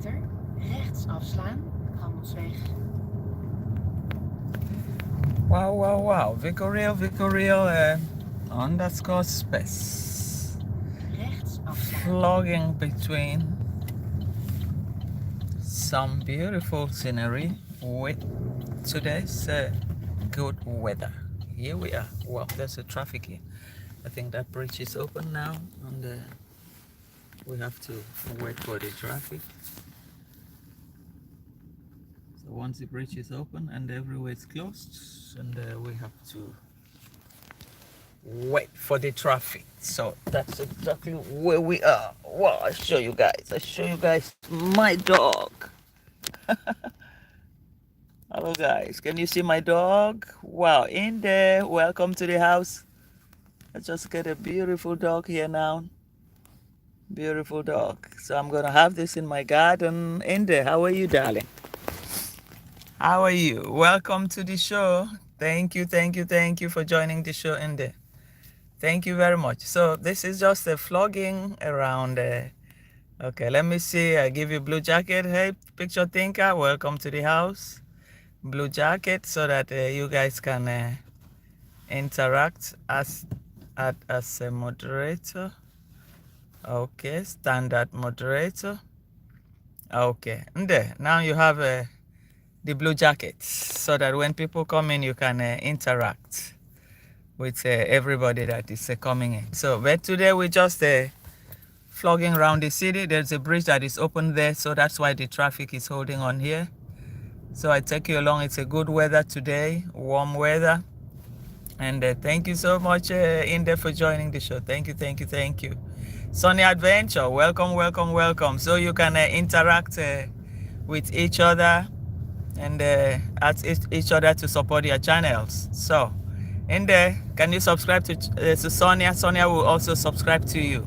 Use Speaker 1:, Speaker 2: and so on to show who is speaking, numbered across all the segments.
Speaker 1: meter rechts afslaan, handelsweg.
Speaker 2: Wow. Vicoriel underscore space.
Speaker 1: Rechts afslaan.
Speaker 2: Vlogging between some beautiful scenery with today's good weather. Here we are. Well, there's a traffic here. I think that bridge is open now, and we have to wait for the traffic. So once the bridge is open and everywhere is closed, and we have to wait for the traffic. So that's exactly where we are. Wow, I show you guys my dog. Hello guys, can you see my dog? Wow, in there. Welcome to the house. I just get a beautiful dog here now. Beautiful dog. So I'm gonna have this in my garden. In there, how are you, darling? How are you? Welcome to the show. Thank you for joining the show in there. Thank you very much. So this is just a vlogging around. Okay, let me see. I give you blue jacket. Hey, picture thinker. Welcome to the house. Blue jacket, so that you guys can interact as a moderator. Okay, standard moderator. Okay, and there. Now you have the blue jackets, so that when people come in, you can interact with everybody that is coming in. So, but today we just vlogging around the city. There's a bridge that is open there, so that's why the traffic is holding on here. So I take you along. It's a good weather today, warm weather. And thank you so much, Inde, for joining the show. Thank you. Sunny Adventure, welcome. So you can interact with each other and ask each other to support your channels. So, Inde, can you subscribe to Sonia? Sonia will also subscribe to you.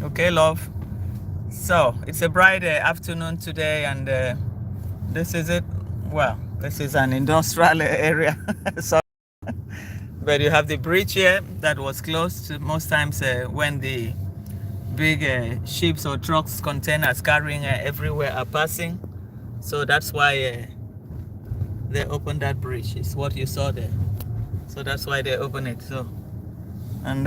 Speaker 2: Okay, love. So it's a bright afternoon today, and this is it. Well, this is an industrial area. So, but you have the bridge here that was closed most times when the big ships or trucks, containers carrying everywhere are passing. So that's why they opened that bridge. It's what you saw there. So that's why they open it. So, and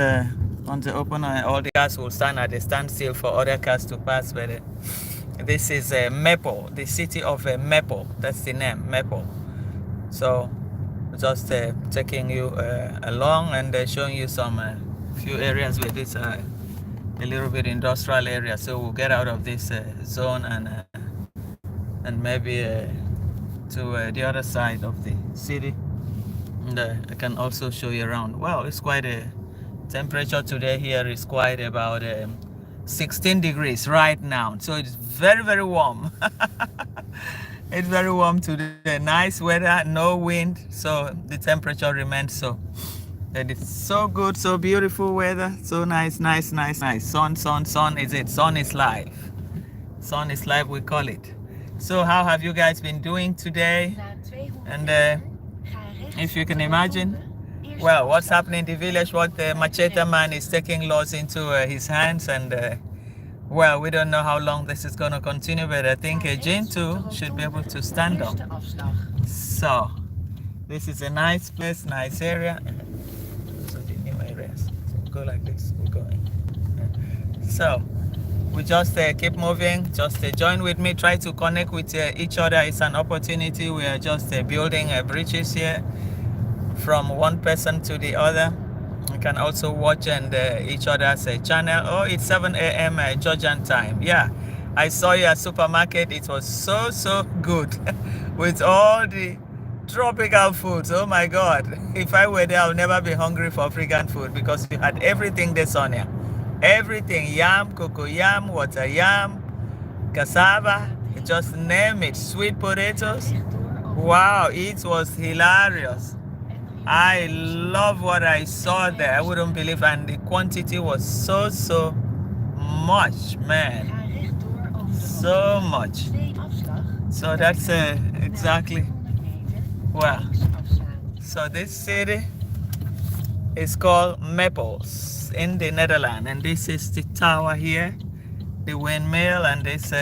Speaker 2: once they open, all the cars will stand at a standstill for other cars to pass. But this is Maple, the city of Maple. That's the name, Maple. So just taking you along and showing you some few areas where this a little bit industrial area. So we'll get out of this zone and maybe to the other side of the city. And I can also show you around. Wow, it's quite a temperature today here is quite about 16 degrees right now. So it's very warm. It's very warm today. Nice weather, no wind, so the temperature remains so. And it's so good, so beautiful weather, so nice. Sun is it. Sun is life. Sun is life, we call it. So how have you guys been doing today? And if you can imagine, well, what's happening in the village, what the Machete man is taking laws into his hands, and well, we don't know how long this is going to continue, but I think Jane too should be able to stand up. So this is a nice place, nice area. So the new areas. So we'll go like this, we're going. So we just keep moving, just join with me, try to connect with each other. It's an opportunity. We are just building bridges here from one person to the other. You can also watch and each other's channel. Oh, it's 7 a.m. Georgian time. Yeah, I saw you at supermarket. It was so good with all the tropical foods. Oh my God, if I were there, I'll never be hungry for African food, because you had everything there, Sonia. Everything, yam, cocoa yam, water yam, cassava, just name it, sweet potatoes. Wow, it was hilarious. I love what I saw there. I wouldn't believe, and the quantity was so much, man. So much. So that's exactly, well, so this city is called Maples in the Netherlands, and this is the tower here, the windmill, and this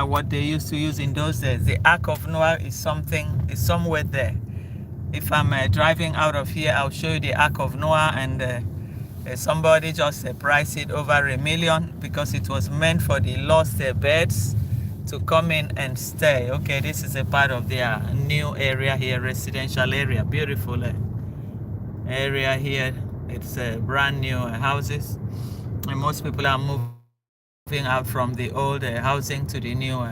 Speaker 2: what they used to use in those days. The Ark of Noah is somewhere there. If I'm driving out of here, I'll show you the Ark of Noah, and somebody just priced it over $1 million because it was meant for the lost birds to come in and stay. Okay, this is a part of their new area here, residential area, beautiful area here. It's brand new houses, and most people are moving out from the old housing to the new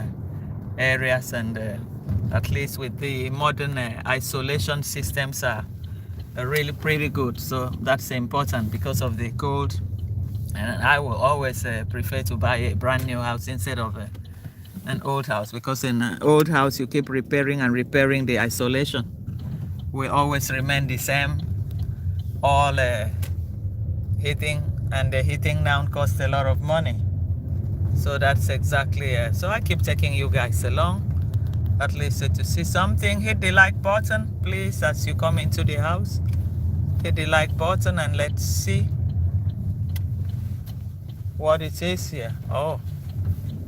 Speaker 2: areas, and at least with the modern isolation systems are really pretty good. So that's important because of the cold, and I will always prefer to buy a brand new house instead of an old house, because in an old house you keep repairing and repairing. The isolation will always remain the same. All heating, and the heating now costs a lot of money. So that's exactly so I keep taking you guys along, at least to see something. Hit the like button, please, as you come into the house. Hit the like button and let's see what it is here. Oh,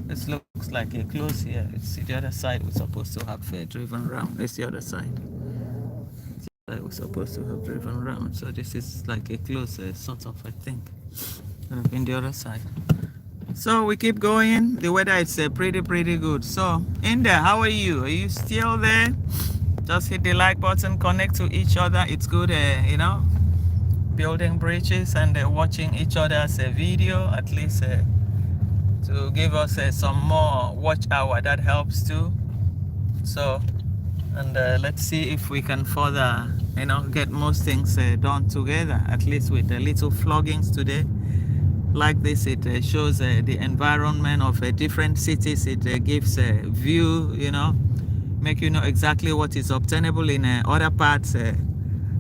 Speaker 2: this looks like a close here. It's the other side. We're supposed to have driven around. It's the other side. We're supposed to have driven around. So this is like a close sort of, I think, in the other side. So we keep going. The weather is pretty good. So in there, how are you? Are you still there? Just hit the like button, connect to each other. It's good, building bridges and watching each other's video, at least to give us some more watch hour. That helps too. So, and let's see if we can further, get most things done together, at least with the little floggings today. Like this, it shows the environment of different cities. It gives a view, make you know exactly what is obtainable in other parts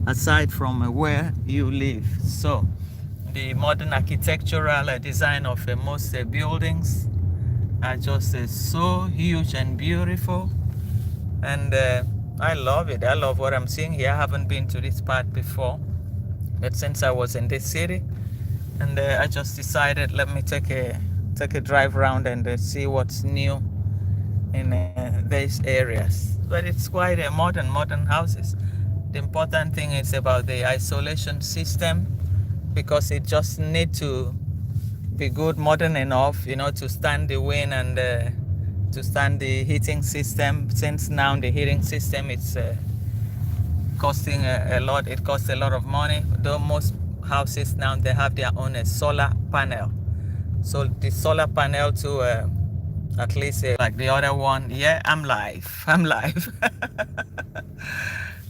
Speaker 2: aside from where you live. So the modern architectural design of most buildings are just so huge and beautiful, and I love it. I love what I'm seeing here. I haven't been to this part before, but since I was in this city, and I just decided, let me take a drive around and see what's new in these areas. But it's quite a modern houses. The important thing is about the isolation system, because it just need to be good, modern enough, to stand the wind and to stand the heating system. Since now the heating system, it's costing a lot. It costs a lot of money. Though most houses now, they have their own solar panel. So the solar panel to at least like the other one. Yeah, I'm live. I'm live.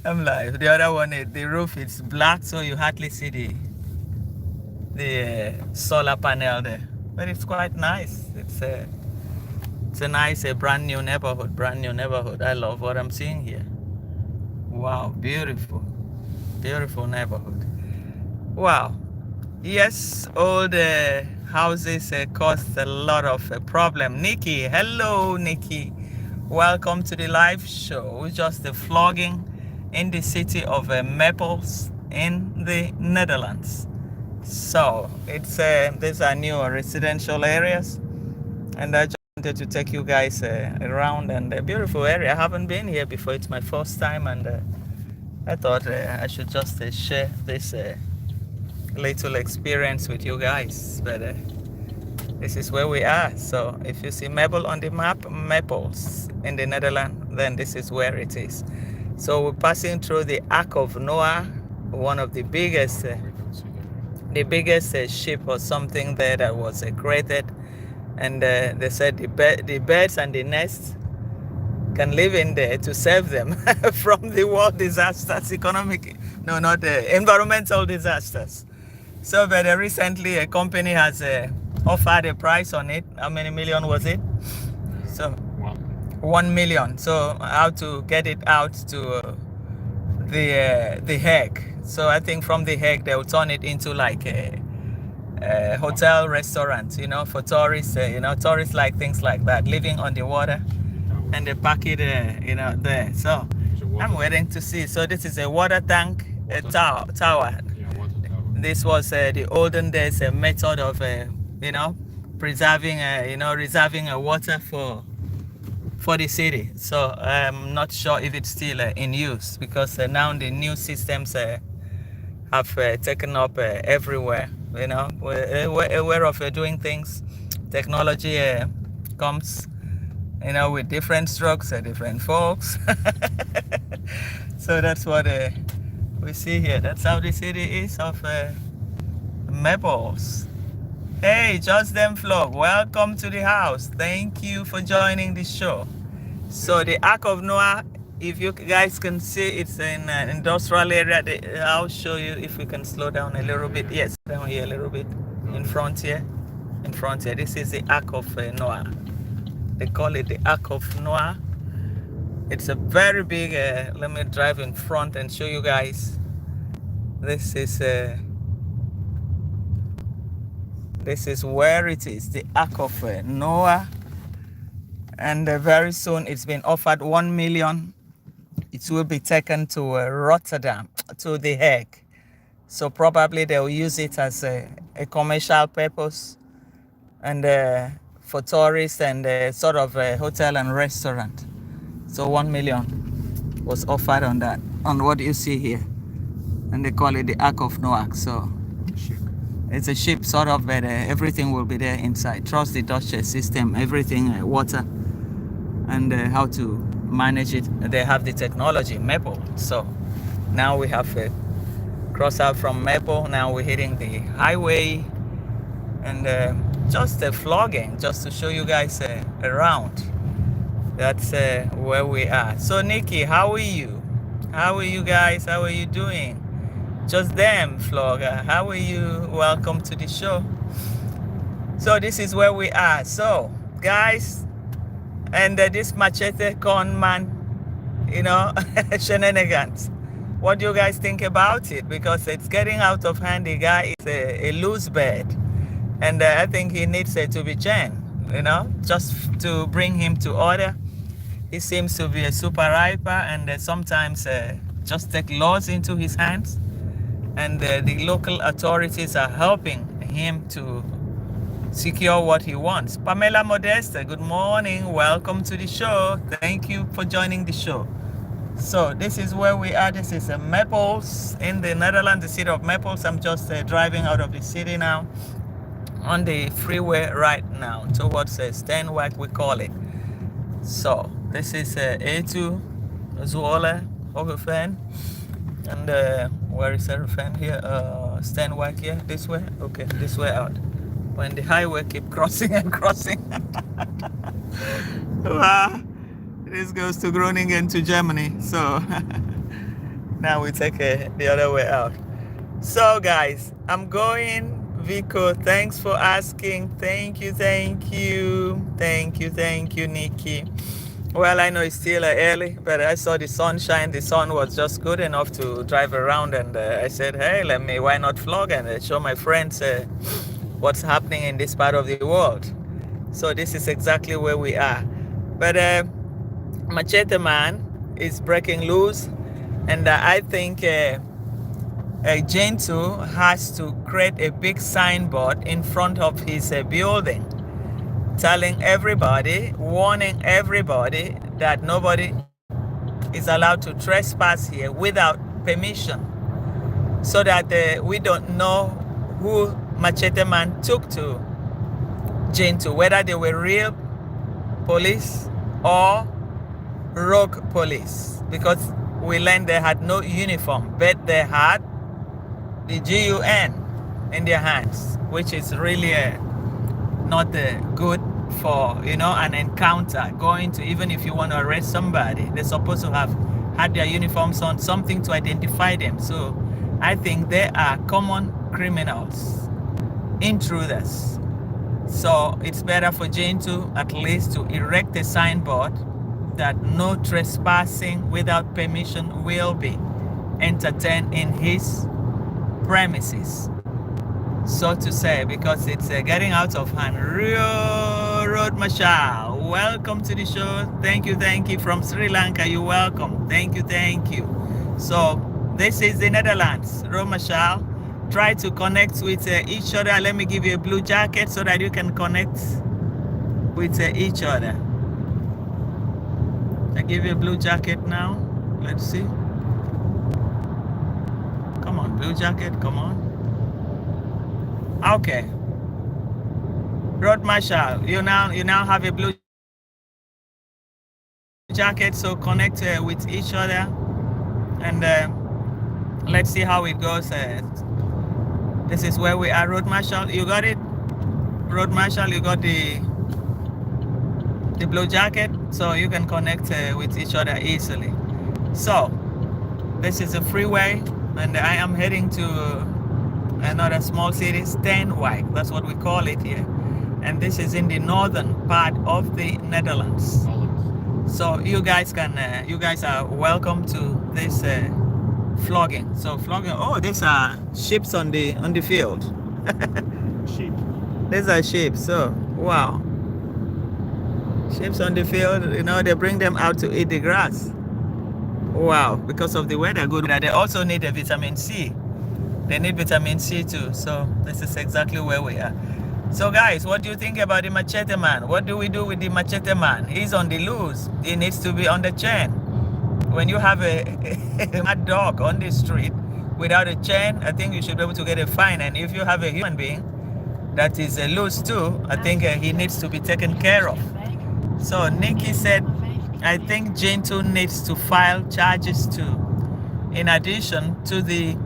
Speaker 2: The other one, the roof is black, so you hardly see the solar panel there. But it's quite nice. It's a nice, brand new neighborhood. I love what I'm seeing here. Wow, beautiful neighborhood. Wow. Yes, all the houses cost a lot of problem. Nikki, hello Nikki. Welcome to the live show. Just the vlogging in the city of Maples in the Netherlands. So it's these are new residential areas, and I just wanted to take you guys around, and a beautiful area. I haven't been here before. It's my first time, and I thought I should just share this little experience with you guys. But this is where we are. So if you see Maple on the map, Maples in the Netherlands, then this is where it is. So we're passing through the Ark of Noah, one of the biggest ship or something there that was created. And they said the birds and the nests can live in there to save them from the world disasters, environmental disasters. So, but recently a company has offered a price on it. How many million was it? So 1 million. So how to get it out to the Hague. So I think from the Hague they'll turn it into like a hotel restaurant, for tourists. Tourists like things like that, living on the water, and they pack it, there. So I'm waiting to see. So this is a water tank, a tower. This was the olden days method of, preserving, reserving water for for the city. So I'm not sure if it's still in use, because now the new systems have taken up everywhere. You know, we're aware of doing things. Technology comes, you know, with different strokes, different folks. So that's what we see here. That's how the city is of Maples. Hey, Just Them Vlog, welcome to the house. Thank you for joining the show. So the Ark of Noah, if you guys can see, it's in an industrial area. I'll show you if we can slow down a little bit. Yes, down here a little bit. In front here. In front here. This is the Ark of Noah. They call it the Ark of Noah. It's a very big, let me drive in front and show you guys. This is where it is, the Ark of Noah. And very soon it's been offered 1 million. It will be taken to Rotterdam, to The Hague. So probably they'll use it as a commercial purpose, and for tourists, and sort of a hotel and restaurant. So 1 million was offered on that, on what you see here. And they call it the Ark of Noah. So it's a ship sort of, but everything will be there inside. Trust the Dutch system, everything, water, and how to manage it. They have the technology, Maple. So now we have cross out from Maple. Now we're hitting the highway, and just vlogging, just to show you guys around. That's where we are. So Nikki, how are you? How are you guys? How are you doing? Just Them Vlogger, how are you? Welcome to the show. So this is where we are. So guys, and this Machete con man, you know, shenanigans. What do you guys think about it? Because it's getting out of hand. The guy is a loose bed, and I think he needs to be chained, you know, just to bring him to order. He seems to be a super hyper, and sometimes just take laws into his hands, and the local authorities are helping him to secure what he wants. Pamela Modesta, good morning. Welcome to the show. Thank you for joining the show. So this is where we are. This is Maples in the Netherlands, the city of Maples. I'm just driving out of the city now, on the freeway right now towards Stanw, we call it. So this is A2 Zuola Hogefen, and where is everything here? Stanw here, this way. Okay, this way out. When the highway keep crossing and crossing. Wow. This goes to Groningen to Germany. So now we take the other way out. So guys, I'm going. Vico, thanks for asking. Thank you, thank you. Thank you, thank you, Nikki. Well, I know it's still early, but I saw the sunshine. The sun was just good enough to drive around, and I said, hey, why not vlog and show my friends what's happening in this part of the world. So this is exactly where we are. But Machete man is breaking loose, and I think Gentoo has to create a big signboard in front of his building, telling everybody, warning everybody that nobody is allowed to trespass here without permission, so that we don't know who Machete man took to Gentoo, whether they were real police or rogue police, because we learned they had no uniform, but they had the GUN in their hands, which is really not good for, you know, an encounter. Going to, even if you want to arrest somebody, they're supposed to have had their uniforms on, something to identify them. So I think they are common criminals, intruders. So it's better for Gentoo at least to erect a signboard that no trespassing without permission will be entertained in his premises, so to say, because it's getting out of hand. Rio Road Mashal, welcome to the show. Thank you from Sri Lanka. You're welcome. Thank you. So this is the Netherlands. Road Mashal, try to connect with each other. Let me give you a blue jacket so that you can connect with each other. I give you a blue jacket now. Let's see. Come on, blue jacket, come on. Okay. Road Marshal, you now have a blue jacket, so connect with each other, and let's see how it goes. This is where we are. Road Marshal, you got it. Road Marshal, you got the blue jacket, so you can connect with each other easily. So this is a freeway, and I am heading to another small city, Stanw. That's what we call it here, and this is in the northern part of the Netherlands. So you guys are welcome to this flogging. So flogging. Oh, these are ships on the field.
Speaker 3: Sheep.
Speaker 2: These are sheep. So wow, ships on the field. They bring them out to eat the grass. Wow, because of the weather good. They also need a vitamin C. They need vitamin C too. So this is exactly where we are. So guys, what do you think about the Machete man? What do we do with the Machete man? He's on the loose. He needs to be on the chain. When you have a mad dog on the street without a chain, I think you should be able to get a fine. And if you have a human being that is loose too, I think he needs to be taken care of. So Nikki said, I think Gentoo needs to file charges too, in addition to the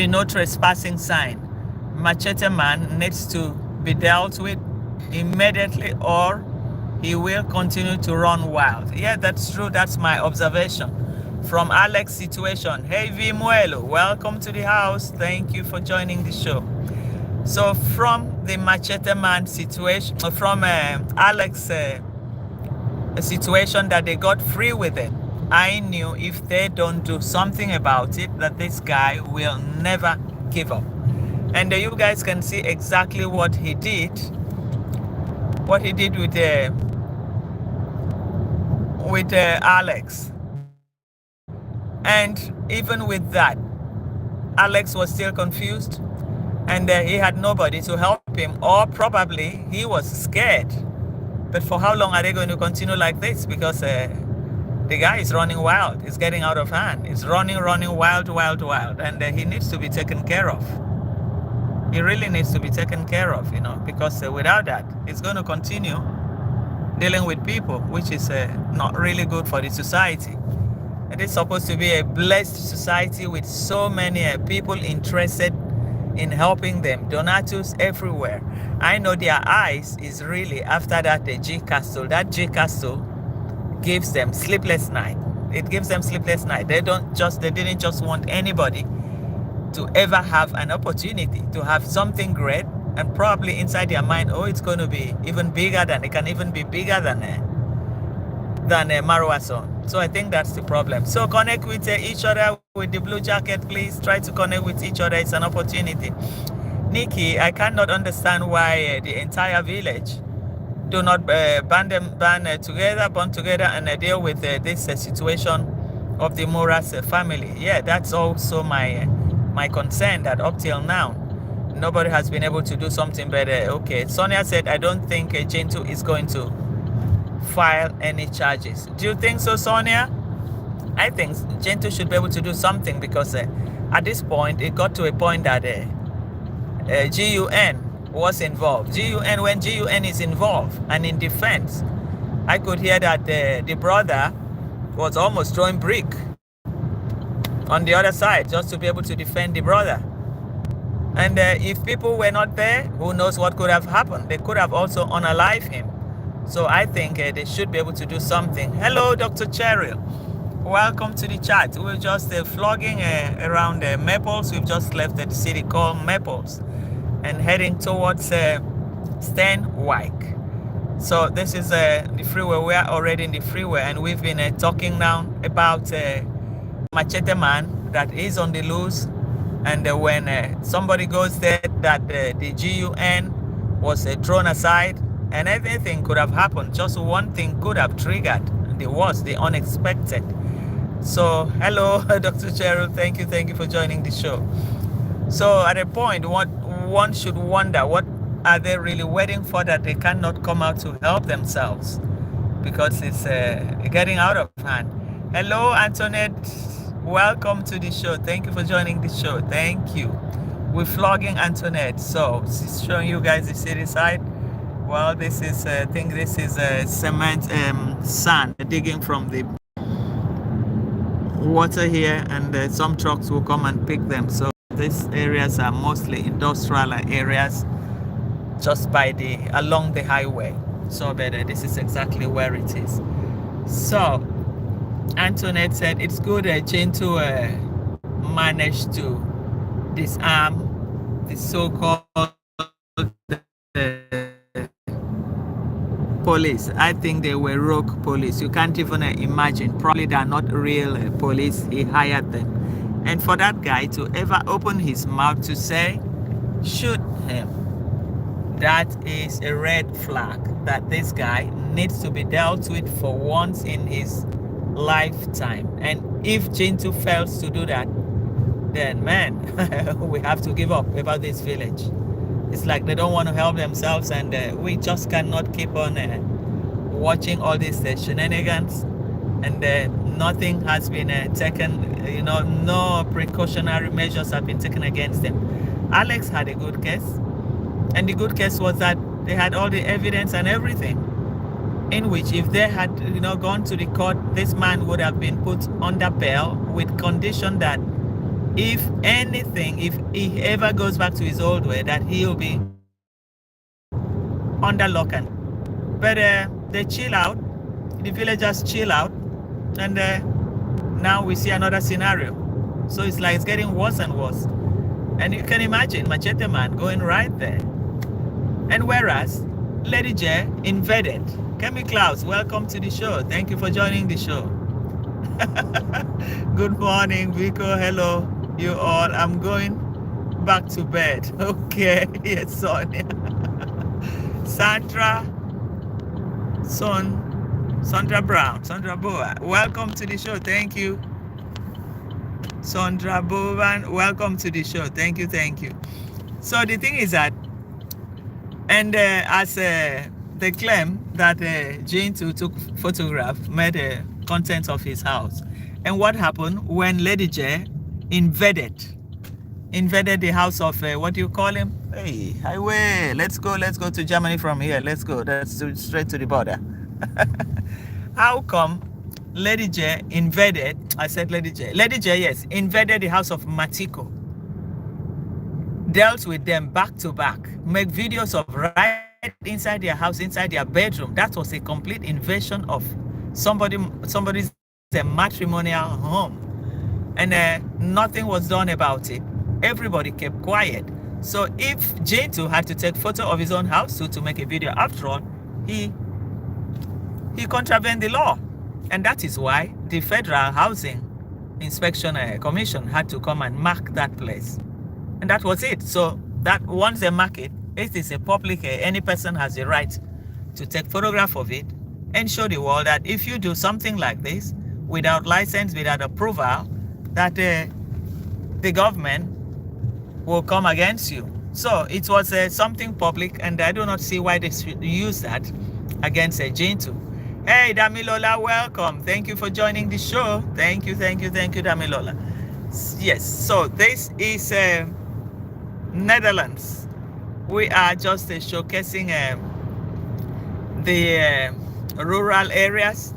Speaker 2: no trespassing sign. Machete man needs to be dealt with immediately, or he will continue to run wild. Yeah, that's true. That's my observation from Alex's situation. Hey Vimuelo, welcome to the house. Thank you for joining the show. So from the Machete man situation, from Alex's situation that they got free with it, I knew if they don't do something about it, that this guy will never give up. And you guys can see exactly what he did. What he did with Alex. And even with that, Alex was still confused, and he had nobody to help him, or probably he was scared. But for how long are they going to continue like this? Because the guy is running wild. He's getting out of hand. He's running wild, and he needs to be taken care of. He really needs to be taken care of, because without that, it's going to continue dealing with people, which is not really good for the society. It is supposed to be a blessed society with so many people interested in helping them, donatus everywhere. I know their eyes is really after that G Castle. That G Castle gives them sleepless night. It gives them sleepless night. They didn't just want anybody to ever have an opportunity to have something great, and probably inside their mind, oh, it's going to be even bigger than, it can even be bigger than Marwason. So I think that's the problem. So connect with each other with the blue jacket, please. Try to connect with each other. It's an opportunity. Nikki, I cannot understand why the entire village do not band together and deal with this situation of the Moras family. Yeah, that's also my concern, that up till now, nobody has been able to do something better. Okay, Sonia said, I don't think Gentoo is going to file any charges. Do you think so, Sonia? I think Gentoo should be able to do something, because at this point, it got to a point that GUN was involved. When GUN is involved and in defense, I could hear that the brother was almost throwing brick on the other side just to be able to defend the brother. And if people were not there, who knows what could have happened? They could have also unalived him. So I think they should be able to do something. Hello, Dr. Cheryl. Welcome to the chat. We're just flogging around Maples. We've just left the city called Maples and heading towards Stanw. So this is the freeway. We are already in the freeway, and we've been talking now about Machete man that is on the loose. And when somebody goes there, that the GUN was thrown aside, and everything could have happened. Just one thing could have triggered the unexpected. So hello, Dr. Cheryl. Thank you for joining the show. So at a point, one should wonder, what are they really waiting for that they cannot come out to help themselves? because it's getting out of hand. Hello, Antoinette. Welcome to the show. Thank you for joining the show. Thank you. We're flogging Antoinette. So she's showing you guys the city side. Well, this is, I think this is cement sand digging from the water here, and some trucks will come and pick them. So these areas are mostly industrial areas just by along the highway. So this is exactly where it is. So Antoinette said it's good Jane to manage to disarm the so-called police. I think they were rogue police. You can't even imagine. Probably they're not real police. He hired them. And for that guy to ever open his mouth to say, shoot him, that is a red flag that this guy needs to be dealt with for once in his lifetime. And if Jintu fails to do that, then man, we have to give up about this village. It's like they don't want to help themselves, and we just cannot keep on watching all these shenanigans, and nothing has been taken, no precautionary measures have been taken against them. Alex had a good case, and the good case was that they had all the evidence and everything, in which if they had gone to the court, this man would have been put under bail with condition that if anything, if he ever goes back to his old way, that he'll be under lock and. But they chill out, the villagers chill out, and now we see another scenario. So it's like it's getting worse and worse. And you can imagine Machete man going right there. And whereas Lady J invaded. Kemi Klaus, welcome to the show. Thank you for joining the show. Good morning, Vico. Hello, you all. I'm going back to bed. Okay, yes, Sonia. Sandra Brown, Sandra Boa, welcome to the show. Thank you. Sandra Bovan, welcome to the show. Thank you. So the thing is that, and as they claim that Jane took photograph, made the contents of his house. And what happened when Lady J invaded the house of, what do you call him? Hey, highway, let's go to Germany from here. Let's go, that's straight to the border. How come Lady J invaded, Lady J, yes, invaded the house of Matiko, dealt with them back to back, make videos of right inside their house, inside their bedroom. That was a complete invasion of somebody's matrimonial home. And nothing was done about it. Everybody kept quiet. So if J2 had to take photo of his own house to make a video, after all, he contravened the law. And that is why the Federal Housing Inspection Commission had to come and mark that place. And that was it. So that once they mark it, it is a public, any person has a right to take photograph of it and show the world that if you do something like this without license, without approval, that the government will come against you. So it was something public, and I do not see why they should use that against Jintu. Hey, Damilola, welcome. Thank you for joining the show. Thank you, Damilola. Yes, so this is Netherlands. We are just showcasing the rural areas,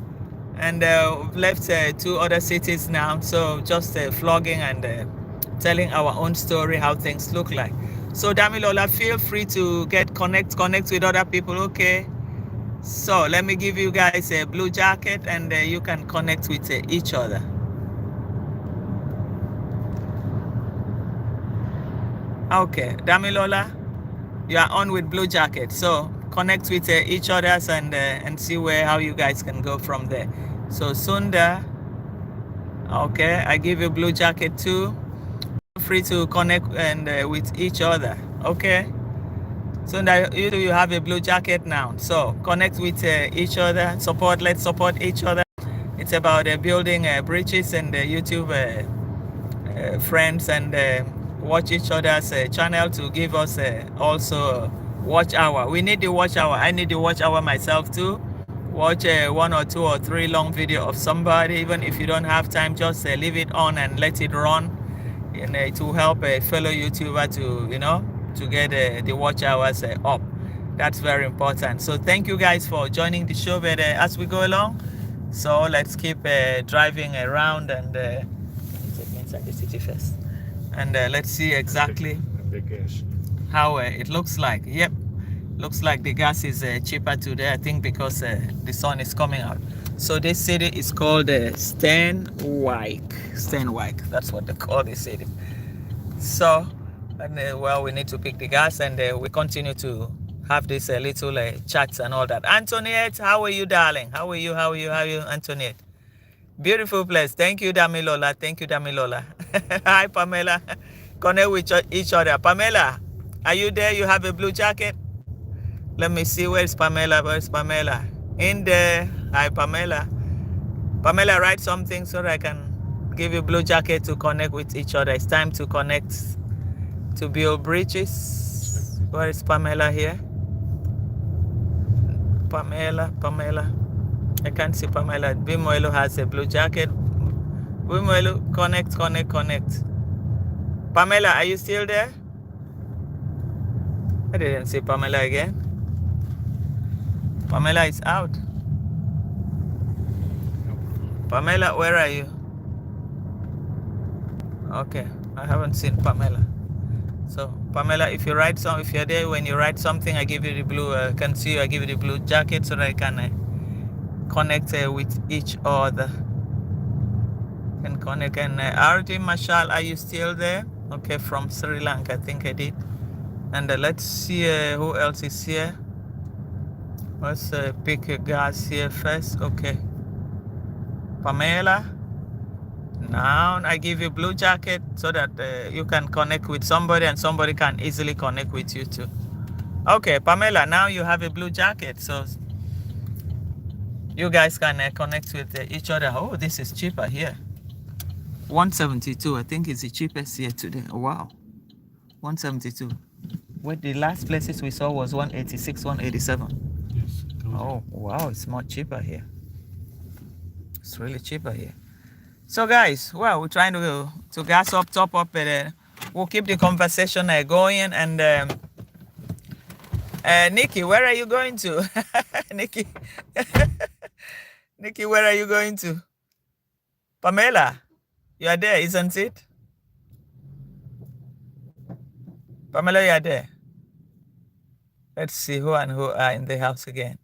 Speaker 2: and we've left 2 other cities now. So just vlogging and telling our own story, how things look like. So Damilola, feel free to connect with other people. Okay. So let me give you guys a blue jacket, and you can connect with each other. Okay, Damilola, you are on with blue jacket. So connect with each other and see how you guys can go from there. So Sunda, okay, I give you blue jacket too. Feel free to connect and with each other. Okay. So now you have a blue jacket now. So connect with each other. Let's support each other. It's about building bridges and YouTube friends, and watch each other's channel to give us also watch hour. We need the watch hour. I need the watch hour myself too. watch 1 or 2 or 3 long video of somebody. Even if you don't have time, just leave it on and let it run. And it will help a fellow YouTuber to get the watch hours up. That's very important. So thank you guys for joining the show. But as we go along, so let's keep driving around and inside the city first. And let's see exactly how it looks like. Yep, looks like the gas is cheaper today, I think, because the sun is coming out. So this city is called Stanw. Stanw, that's what they call this city. So, and well, we need to pick the gas, and we continue to have this little chats and all that. Antoinette, how are you, darling? How are you, Antoinette? Beautiful place. Thank you, Damilola. Thank you, Damilola. Hi, Pamela. Connect with each other. Pamela, are you there? You have a blue jacket? Let me see. Where's Pamela? Where's Pamela? In there. Hi, Pamela. Pamela, write something so that I can give you blue jacket to connect with each other. It's time to connect to build bridges. Where is Pamela here? Pamela. I can't see Pamela. Bimoelo has a blue jacket. Bimoelo, connect. Pamela, are you still there? I didn't see Pamela again. Pamela is out. Pamela, where are you? Okay, I haven't seen Pamela. So Pamela, if you're there, when you write something, I give you the blue. Can see you. I give you the blue jacket so that I can connect with each other. Can connect. And RD Marshall, are you still there? Okay, from Sri Lanka, I think I did. And let's see who else is here. Let's pick a gas here first. Okay, Pamela. Now I give you blue jacket so that you can connect with somebody and somebody can easily connect with you too. Okay, Pamela, now you have a blue jacket, so you guys can connect with each other. Oh, this is cheaper here. 172, I think it's the cheapest here today. Oh, wow, 172. What the last places we saw was 186, 187.
Speaker 3: Yes.
Speaker 2: Oh, wow, it's much cheaper here. It's really cheaper here. So guys, well, we're trying to gas up, top up, but we'll keep the conversation going. And Nikki, where are you going to? Nikki, Nikki, where are you going to? Pamela, you are there, isn't it? Pamela, you are there. Let's see who and who are in the house again.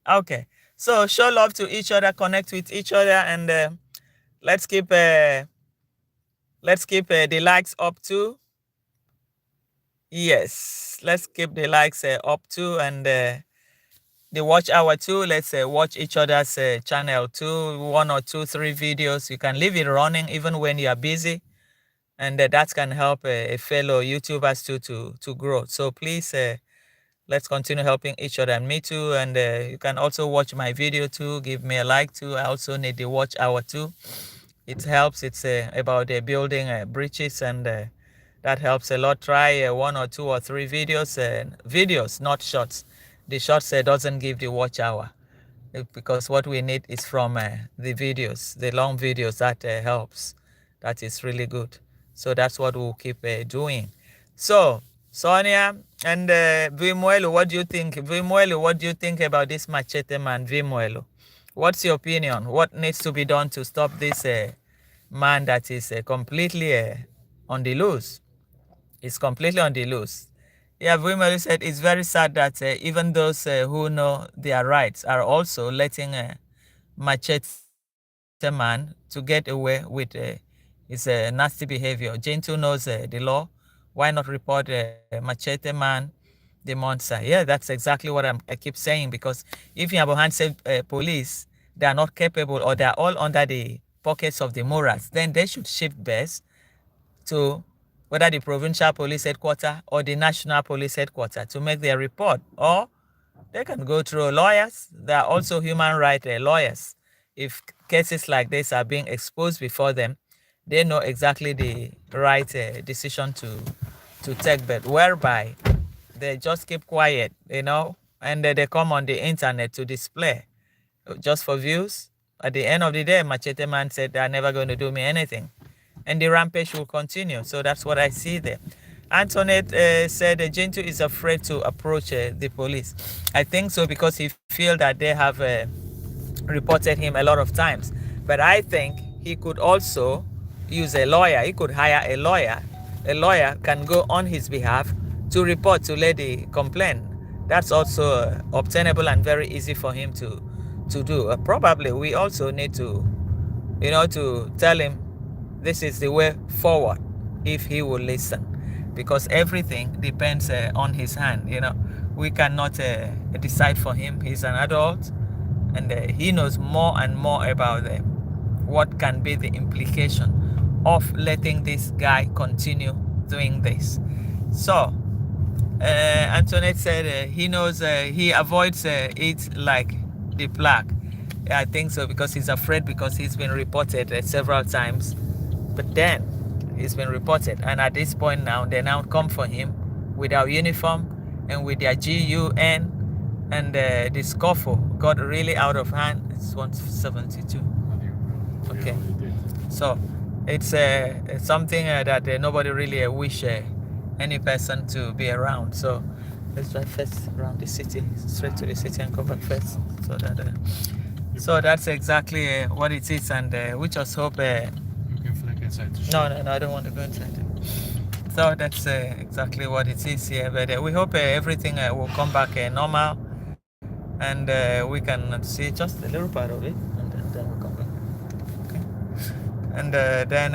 Speaker 2: Okay, so show love to each other, connect with each other, and let's keep the likes up too. Yes, let's keep the likes up too, and the watch hour too. Let's watch each other's channel too. 1 or 2, 3 videos. You can leave it running even when you are busy, and that can help fellow YouTubers too to grow. So please, let's continue helping each other, and me too. And you can also watch my video too. Give me a like too. I also need the watch hour too. It helps. It's about building bridges, and that helps a lot. Try 1 or 2 or 3 videos, not shorts. The shorts doesn't give the watch hour, because what we need is from the videos, the long videos. That helps. That is really good. So that's what we'll keep doing. So Sonia and Vimuelo, what do you think? Vimuelo, what do you think about this Machete man, Vimuelo? What's your opinion? What needs to be done to stop this man that is completely on the loose? It's completely on the loose. Yeah, Vimuelo said it's very sad that even those who know their rights are also letting Machete man to get away with his nasty behavior. Gentle knows the law. Why not report Machete man, the monster? Yeah, that's exactly what I keep saying, because if you have a handset police, they are not capable, or they are all under the pockets of the Moras, then they should shift base to whether the provincial police headquarters or the national police headquarters to make their report, or they can go through lawyers. There are also human rights lawyers. If cases like this are being exposed before them, they know exactly the right decision to take, but whereby they just keep quiet, and they come on the internet to display just for views. At the end of the day, Machete Man said they're never going to do me anything. And the rampage will continue. So that's what I see there. Antoinette said Gentoo is afraid to approach the police. I think so because he feels that they have reported him a lot of times. But I think he could also use a lawyer. He could hire a lawyer. A lawyer can go on his behalf to report to lady complaint. That's also obtainable and very easy for him to do. Probably we also need to, to tell him this is the way forward if he will listen, because everything depends on his hand. We cannot decide for him. He's an adult, and he knows more and more about what can be the implication of letting this guy continue doing this. So Antoinette said he knows, he avoids it like the plague. I think so because he's afraid, because he's been reported several times. But then he's been reported, and at this point now they now come for him without uniform and with their GUN, and the scuffle got really out of hand. It's 172. Okay, so it's something that nobody really wish any person to be around. So let's drive first around the city, straight to the city, and come back first. So that's exactly what it is, and we just hope.
Speaker 3: You can flag inside.
Speaker 2: No, I don't want to go inside. So that's exactly what it is here. But we hope everything will come back normal, and we can see just a little part of it, and then we'll come back. Okay. And then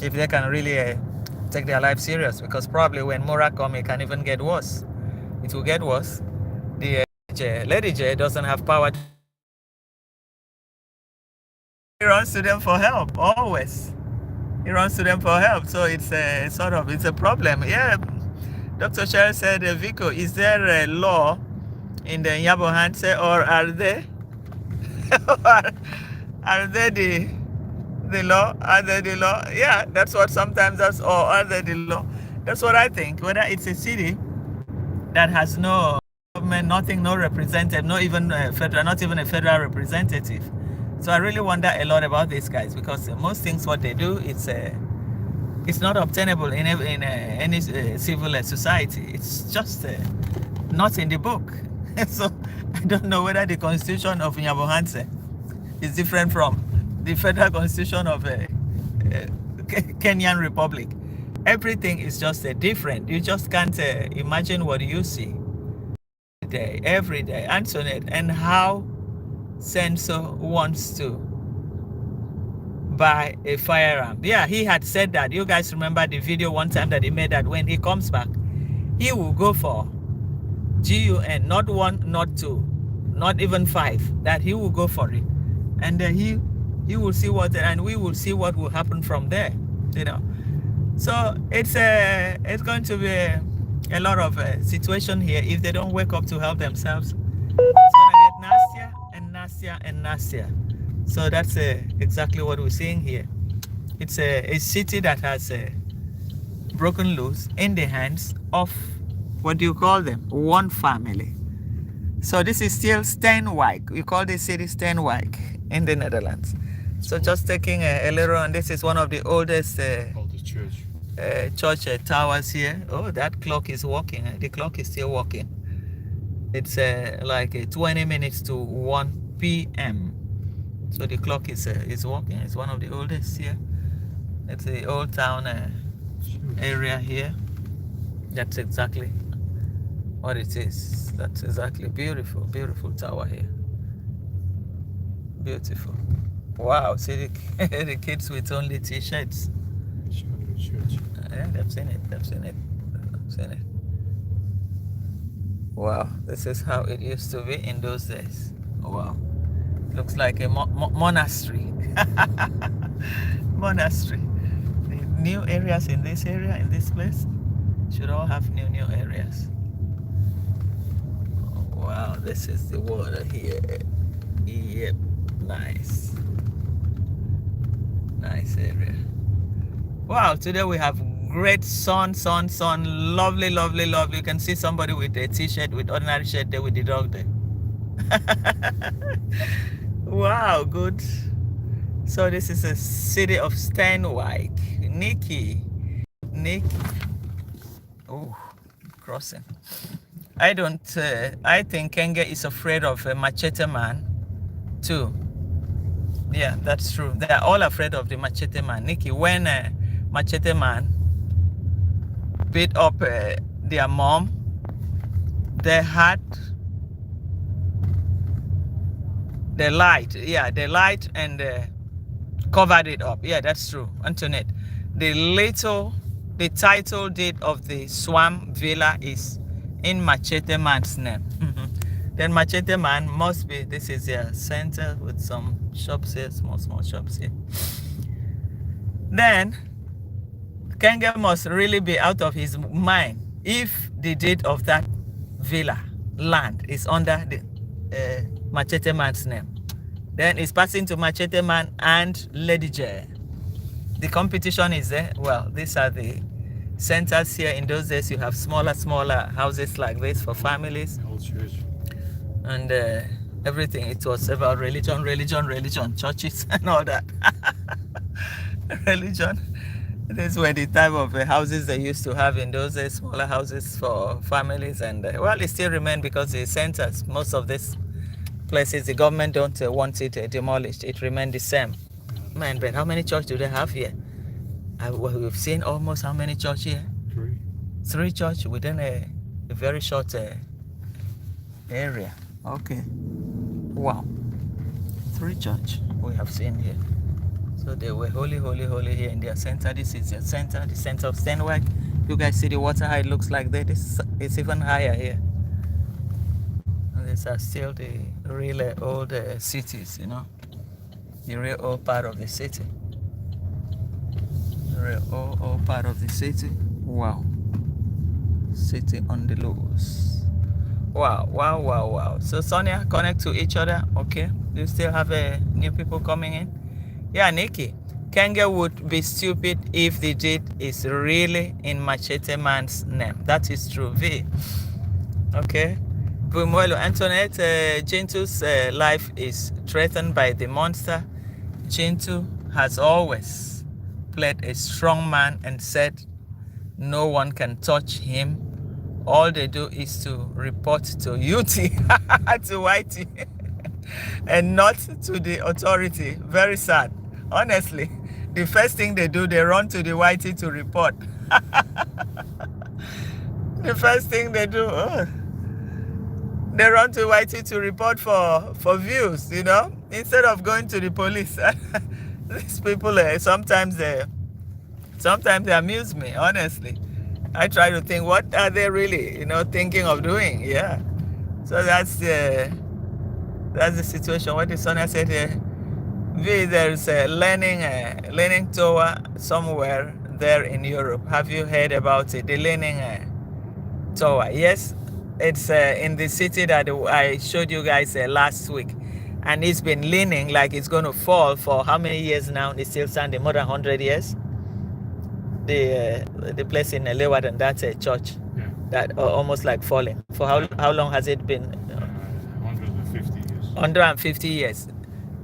Speaker 2: if they can really take their life serious, because probably when Mura come, it can even get worse. It will get worse. The Lady J doesn't have power. He runs to them for help always. He runs to them for help. So it's it's a problem. Yeah. Dr. Cheryl said, Vico, is there a law in the Nyabo Hanse, or are they are they the law? Are they the law? Yeah, that's what sometimes that's, or are they the law? That's what I think. Whether it's a city that has no government, nothing, no representative, not even a federal representative. So I really wonder a lot about these guys, because most things what they do, it's not obtainable in any civil society. It's just not in the book. So I don't know whether the constitution of Nyabohanse is different from the federal constitution of Kenyan Republic. Everything is just different. You just can't imagine what you see every day. Antoinette, and how Senso wants to buy a firearm. Yeah, he had said that. You guys remember the video one time that he made, that when he comes back, he will go for GUN, not 1, not 2, not even 5, that he will go for it. And he will see what, and we will see what will happen from there, So it's going to be a lot of situation here. If they don't wake up to help themselves, it's going to get nastier and nastier and nastier. So that's exactly what we're seeing here. It's a city that has broken loose in the hands of, what do you call them? One family. So this is still Stanw. We call this city Stanw in the Netherlands. So just taking a little, and this is one of the oldest church towers here. Oh, that clock is working. The clock is still working. It's like 20 minutes to 1 p.m. So the clock is working. It's one of the oldest here. It's the old town area here. That's exactly what it is. That's exactly beautiful, beautiful tower here. Beautiful. Wow, see the kids with only t-shirts. Yeah, they've seen it. Wow, this is how it used to be in those days. Wow, looks like a monastery. Monastery. The new areas in this area, in this place, should all have new areas. Oh, wow, this is the water here. Yep, nice area. Wow, today we have great sun, lovely. You can see somebody with a t-shirt, with ordinary shirt there, with the dog there. Wow, good. So this is a city of Stanw. Nikki. Oh, crossing. I think Kenge is afraid of a Machete man too. Yeah, that's true. They are all afraid of the Machete man. Nikki, when Machete man beat up their mom, they had the light. Yeah, the light and covered it up. Yeah, that's true. Antoinette, the title deed of the Swam Villa is in Machete man's name. Then Machete man must be, this is a center with some shops here, small shops here. Then Kenge must really be out of his mind if the deed of that villa land is under the Machete man's name. Then it's passing to Machete man and Lady J. The competition is there. Well, these are the centers here. In those days, you have smaller houses like this for families.
Speaker 3: Old church.
Speaker 2: And everything. It was about religion, churches and all that. Religion. These were the type of houses they used to have in those days, smaller houses for families. And well, it still remains because the centers, most of these places, the government don't want it demolished. It remained the same. Man, but how many churches do they have here? We've seen almost how many churches here?
Speaker 3: 3.
Speaker 2: 3 churches within a very short area. Okay. Wow. 3 churches we have seen here. So they were holy here in their center. This is their center, the center of Stanw. You guys see the water, how it looks like that? It's even higher here. And these are still the really old cities, you know. The real old part of the city. The real old part of the city. Wow. City on the loose. Wow. So Sonia, connect to each other. Okay. Do you still have new people coming in? Yeah, Nikki. Kenge would be stupid if the deed is really in Machete man's name. That is true. V. Okay. Bumuelo Antoinette, Jintu's life is threatened by the monster. Jintu has always played a strong man and said no one can touch him. All they do is to report to UT, to YT, and not to the authority. Very sad. Honestly, the first thing they do, they run to the YT to report. The first thing they do, they run to YT to report for views, you know, instead of going to the police. These people, sometimes they amuse me, honestly. I try to think, what are they really, you know, thinking of doing? Yeah. So that's the situation. What the Sonia said here. There's a leaning tower somewhere there in Europe. Have you heard about it? The leaning tower. Yes, it's in the city that I showed you guys last week. And it's been leaning like it's going to fall for how many years now? It's still standing, more than 100 years. The place in Leeuwarden, that's a church.
Speaker 3: Yeah.
Speaker 2: That almost like falling. For how long has it been?
Speaker 3: 150 years.
Speaker 2: 150 years.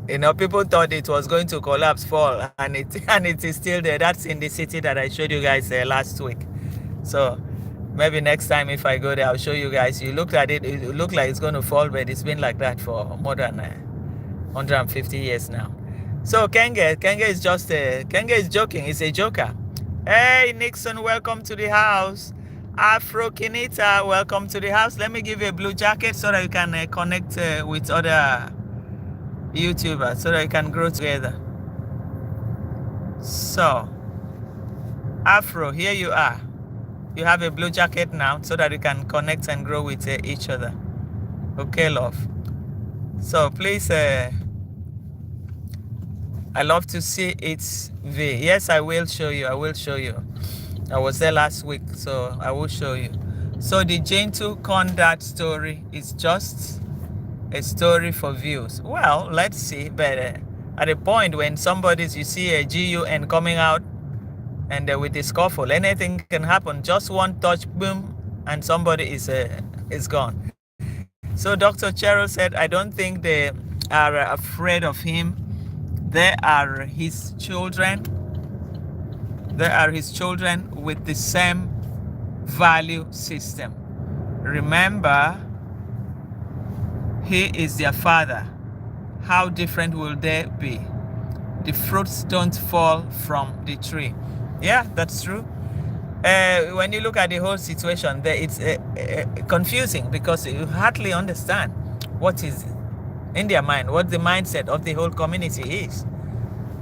Speaker 2: You know, people thought it was going to collapse, fall, and it is still there. That's in the city that I showed you guys last week. So maybe next time if I go there, I'll show you guys. You looked at it, it looked like it's going to fall, but it's been like that for more than 150 years now. So Kenge is just Kenge is joking. He's a joker. Hey Nixon, welcome to the house. Afro Kinita, welcome to the house. Let me give you a blue jacket so that you can connect with other YouTubers, so that you can grow together. So Afro, here you are. You have a blue jacket now so that you can connect and grow with each other. Okay, love. So please, I love to see it. V. Yes, I will show you. I was there last week, so I will show you. So the Gentle Condat story is just a story for views. Well, let's see. But at a point when you see a GUN coming out and with the scuffle, anything can happen. Just one touch, boom, and somebody is gone. So Dr. Cheryl said, I don't think the are afraid of him. They are his children. They are his children with the same value system. Remember, he is their father. How different will they be? The fruits don't fall from the tree. Yeah, that's true. When you look at the whole situation, it's confusing because you hardly understand what is in their mind, what the mindset of the whole community is.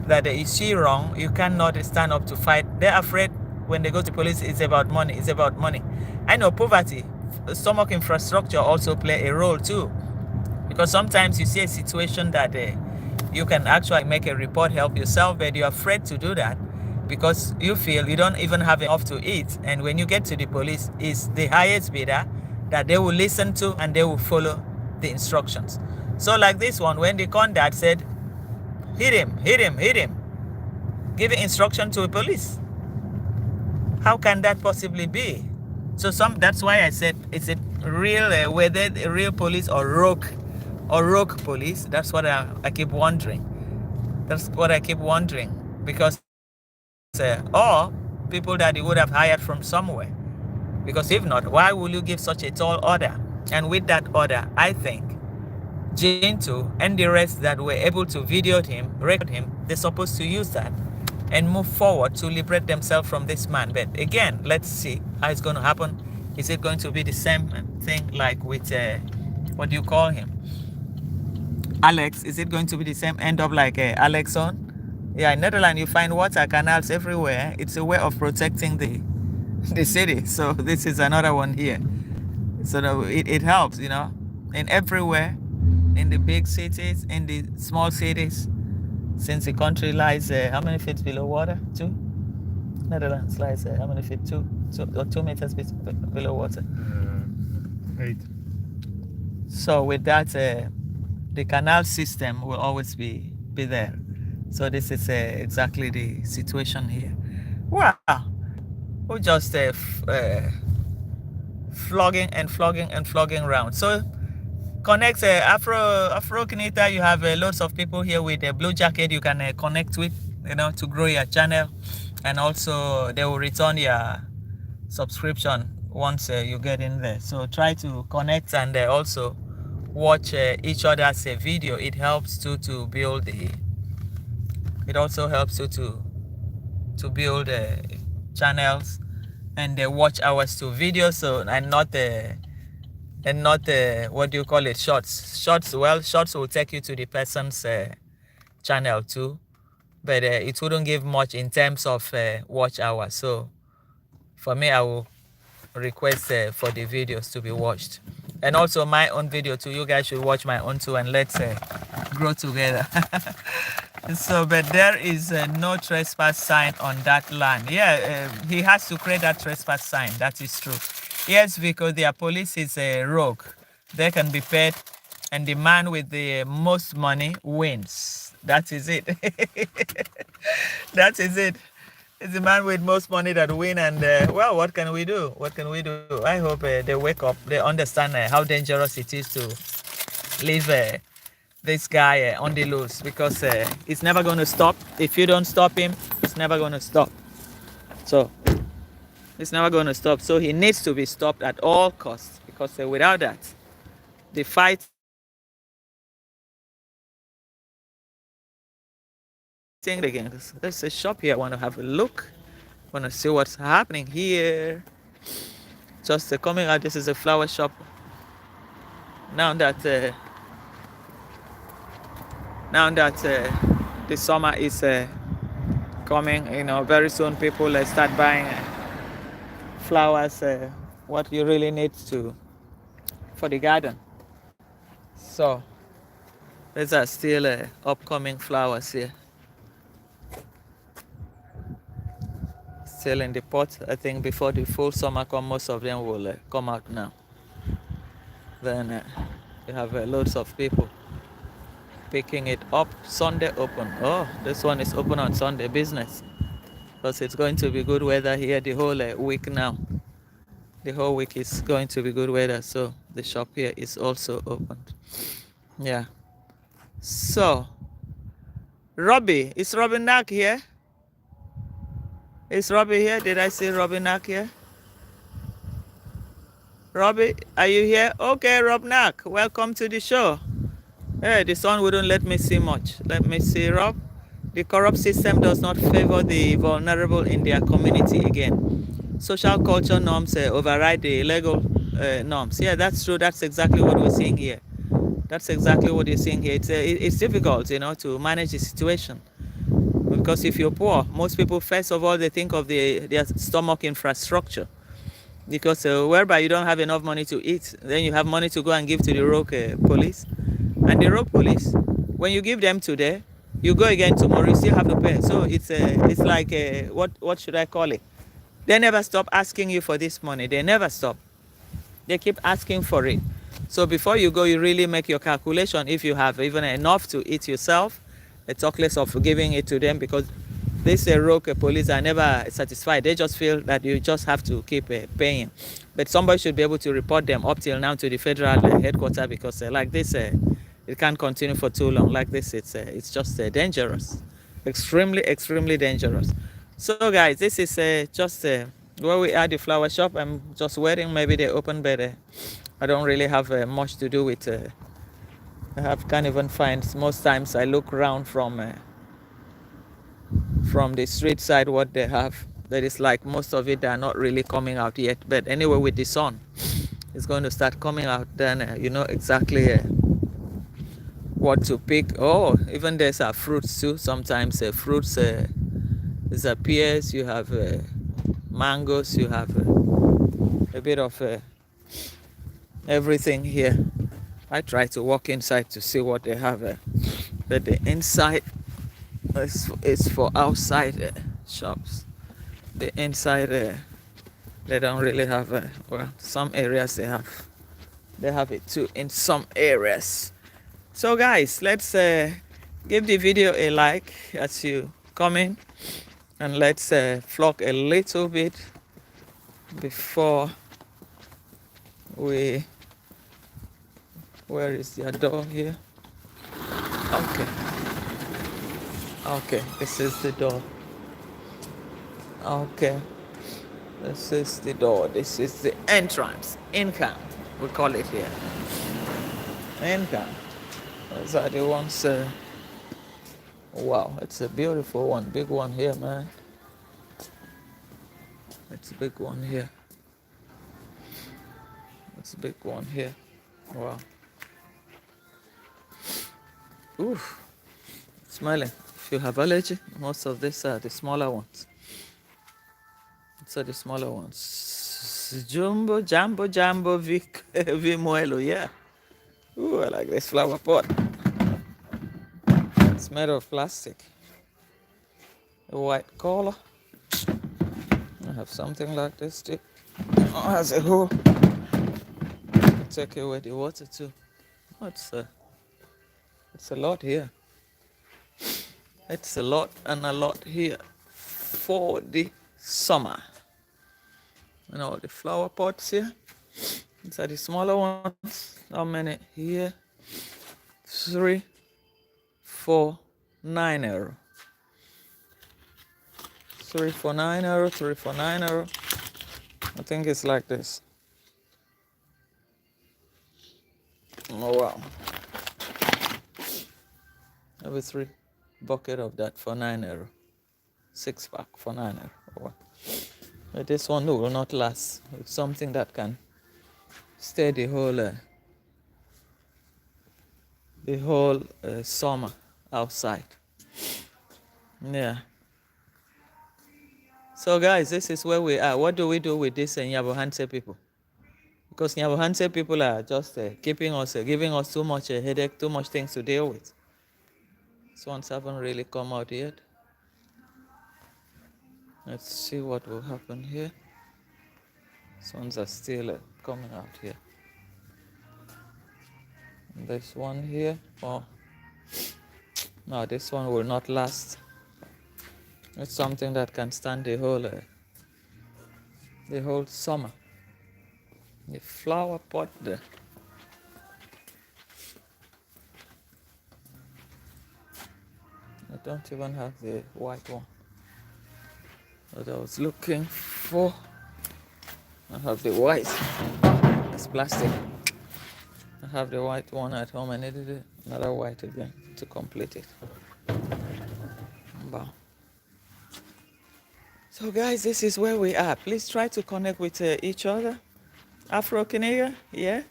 Speaker 2: That is she wrong? You cannot stand up to fight. They're afraid when they go to police. It's about money. It's about money. I know poverty, stomach infrastructure also play a role too, because sometimes you see a situation that you can actually make a report, help yourself, but you're afraid to do that because you feel you don't even have enough to eat. And when you get to the police, it's the highest bidder that they will listen to and they will follow the instructions. So like this one, when the conduct said, hit him, hit him, hit him, giving instruction to the police. How can that possibly be? So that's why I said it's a real whether a real police or rogue police. That's what I keep wondering. That's what I keep wondering because or people that he would have hired from somewhere. Because if not, why will you give such a tall order? And with that order, I think Jinto and the rest that were able to video him, record him, they're supposed to use that and move forward to liberate themselves from this man. But again, let's see how it's going to happen. Is it going to be the same thing like with, what do you call him? Alex? Is it going to be the same end up like Alex on? Yeah, in Netherlands, you find water canals everywhere. It's a way of protecting the city. So this is another one here. So it helps, in everywhere, in the big cities, in the small cities, since the country lies how many feet below water? 2? Netherlands lies how many feet? 2 meters below water.
Speaker 3: 8.
Speaker 2: So with that, the canal system will always be there. So this is exactly the situation here. Wow, we just flogging around. So connect Afro Kinita. You have lots of people here with a blue jacket you can connect with, to grow your channel, and also they will return your subscription once you get in there. So try to connect and also watch each other's video. It helps to build it also helps you to build channels and watch hours to videos. So and not what do you call it, shorts will take you to the person's channel too, but it wouldn't give much in terms of watch hours. So for me, I will request for the videos to be watched, and also my own video too. You guys should watch my own too, and let's grow together. So but there is no trespass sign on that land. Yeah, he has to create that trespass sign. That is true. Yes, because their police is a rogue. They can be paid, and the man with the most money wins. That is it. That is it. It's the man with most money that win. And well, what can we do? What can we do? I hope they wake up. They understand how dangerous it is to leave this guy on the loose, because it's never going to stop. If you don't stop him, it's never going to stop. So it's never going to stop. So he needs to be stopped at all costs, because without that, the fight again. There's a shop here. I want to have a look. I want to see what's happening here. Just coming out. This is a flower shop. Now that the summer is coming, very soon people start buying flowers. What you really need for the garden. So these are still upcoming flowers here. Still in the pot. I think before the full summer comes, most of them will come out now. Then you have loads of people picking it up. Sunday open. Oh, this one is open on Sunday business, because it's going to be good weather here the whole week now. The whole week is going to be good weather, so the shop here is also open. Yeah. So, Robbie, is Robbie Knack here? Is Robbie here? Did I see Robbie Knack here? Robbie, are you here? Okay, Rob Knack, welcome to the show. Hey, the sun wouldn't let me see much. Let me see, Rob. The corrupt system does not favor the vulnerable in their community again. Social culture norms override the legal norms. Yeah, that's true. That's exactly what we're seeing here. That's exactly what you're seeing here. It's difficult, to manage the situation. Because if you're poor, most people, first of all, they think of their stomach infrastructure. Because whereby you don't have enough money to eat, then you have money to go and give to the rogue police. And the rogue police, when you give them today, you go again tomorrow, you still have to pay. So it's like, what should I call it? They never stop asking you for this money. They never stop. They keep asking for it. So before you go, you really make your calculation if you have even enough to eat yourself. Talk less of giving it to them, because these rogue police are never satisfied. They just feel that you just have to keep paying. But somebody should be able to report them up till now to the federal headquarters, because like this, it can't continue for too long. Like this, it's just dangerous, extremely dangerous. So guys, this is just where we are, the flower shop. I'm just waiting. Maybe they open, but I don't really have much to do with. Can't even find. Most times I look around from the street side what they have. That is like most of it they are not really coming out yet. But anyway, with the sun, it's going to start coming out. Then you know exactly what to pick. Oh, even there's fruits too. Sometimes fruits. There's pears. You have mangoes. You have a bit of everything here. I try to walk inside to see what they have, but the inside is for outside shops. The inside they don't really have. Well, some areas they have it too in some areas. So guys, let's give the video a like as you come in, and let's vlog a little bit before we. Where is your door here? Okay, this is the door. Okay, this is the door. This is the entrance. Income, we call it here. Income. Those are the ones. Wow, it's a beautiful one. Big one here, man. It's a big one here. It's a big one here. Wow. Oof. Smiling. If you have allergy, most of these are the smaller ones. These are the smaller ones. Jumbo, Vimuelo, yeah. Ooh, I like this flower pot. It's made of plastic. A white color. I have something like this too. Oh, has a hole. Take away the water too. Oh, it's a lot here. It's a lot and a lot here for the summer. You know, the flower pots here. These are the smaller ones. How many here? 3, 4, 9 euro. 3 for 9 euro, 3 for 9 euro. I think it's like this. Oh wow. Every 3 bucket of that for 9 euro. 6 pack for 9 euro. Oh, wow. But this one will not last. It's something that can stay the whole summer outside. Yeah. So guys, this is where we are. What do we do with this Nyabohanse people? Because Nyabohanse people are just keeping us, giving us too much headache, too much things to deal with. These ones haven't really come out yet. Let's see what will happen here. These ones are still coming out here. And this one here, oh, no, this one will not last. It's something that can stand the whole summer. The flower pot there. don't even have the white one that I was looking for. I have the white. It's plastic. I have the white one at home. I needed another white again to complete it. Wow. So guys, this is where we are. Please try to connect with each other. Afro Keniga, yeah?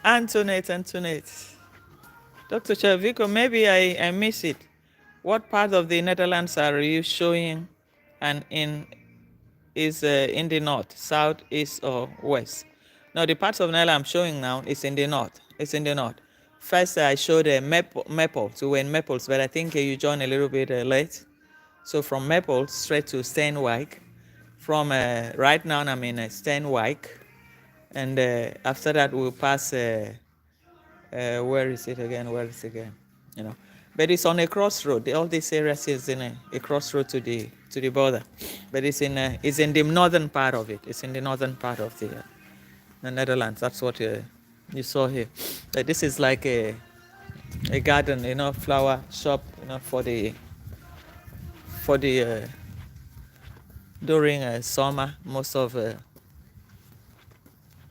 Speaker 2: Antoinette. Dr. Chaviko, maybe I miss it. What part of the Netherlands are you showing and is in the north, south, east, or west? No, the parts of Netherlands I'm showing now is in the north. It's in the north. First, I showed Maple, so we're in Maples, but I think you joined a little bit late. So from Maple straight to Stanw. From right now, I'm in Stanw, and after that we'll pass. Where is it again? You know, but it's on a crossroad. All these areas is in a crossroad to the border, but it's in the northern part of it. It's in the northern part of the Netherlands. That's what you saw here. This is like a garden, flower shop, for the during summer. Most of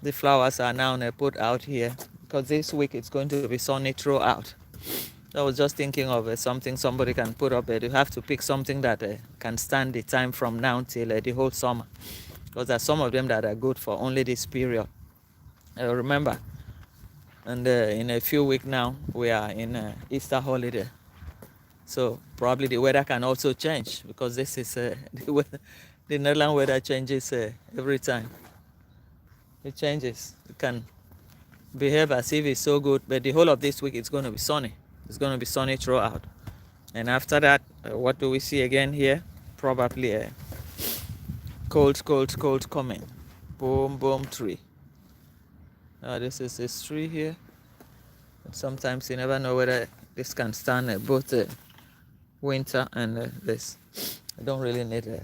Speaker 2: the flowers are now put out here because this week it's going to be sunny throughout. I was just thinking of something somebody can put up. You have to pick something that can stand the time from now till the whole summer, because there are some of them that are good for only this period. Remember, and in a few weeks now we are in Easter holiday, so probably the weather can also change, because this is the Netherlands weather changes every time. It changes. It can behave as if it's so good, but the whole of this week it's going to be sunny. It's going to be sunny throughout. And after that, what do we see again here? Probably a cold coming. Boom tree. This is this tree here. But sometimes you never know whether this can stand both winter and this. I don't really need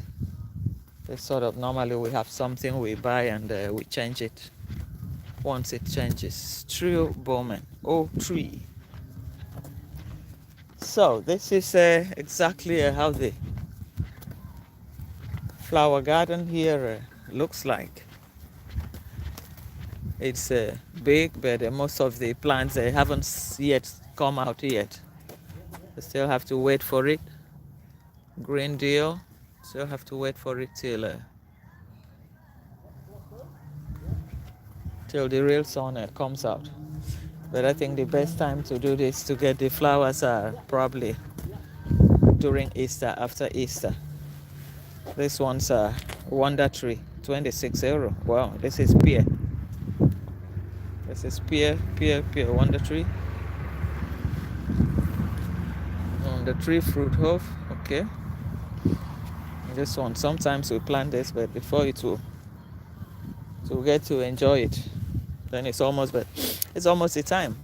Speaker 2: this sort of. Normally we have something we buy and we change it once it changes. True Bowman. Oh, tree. So this is exactly how the flower garden here looks like. It's big, but most of the plants haven't yet come out yet. I still have to wait for it. Green deal. Still have to wait for it till the real sun comes out. But I think the best time to do this, to get the flowers, are probably during Easter, after Easter. This one's a wonder tree, 26 euro. Wow, this is pear. This is pear wonder tree. The tree fruit hof, okay. This one, sometimes we plant this, but before it will get to enjoy it, then it's almost the time.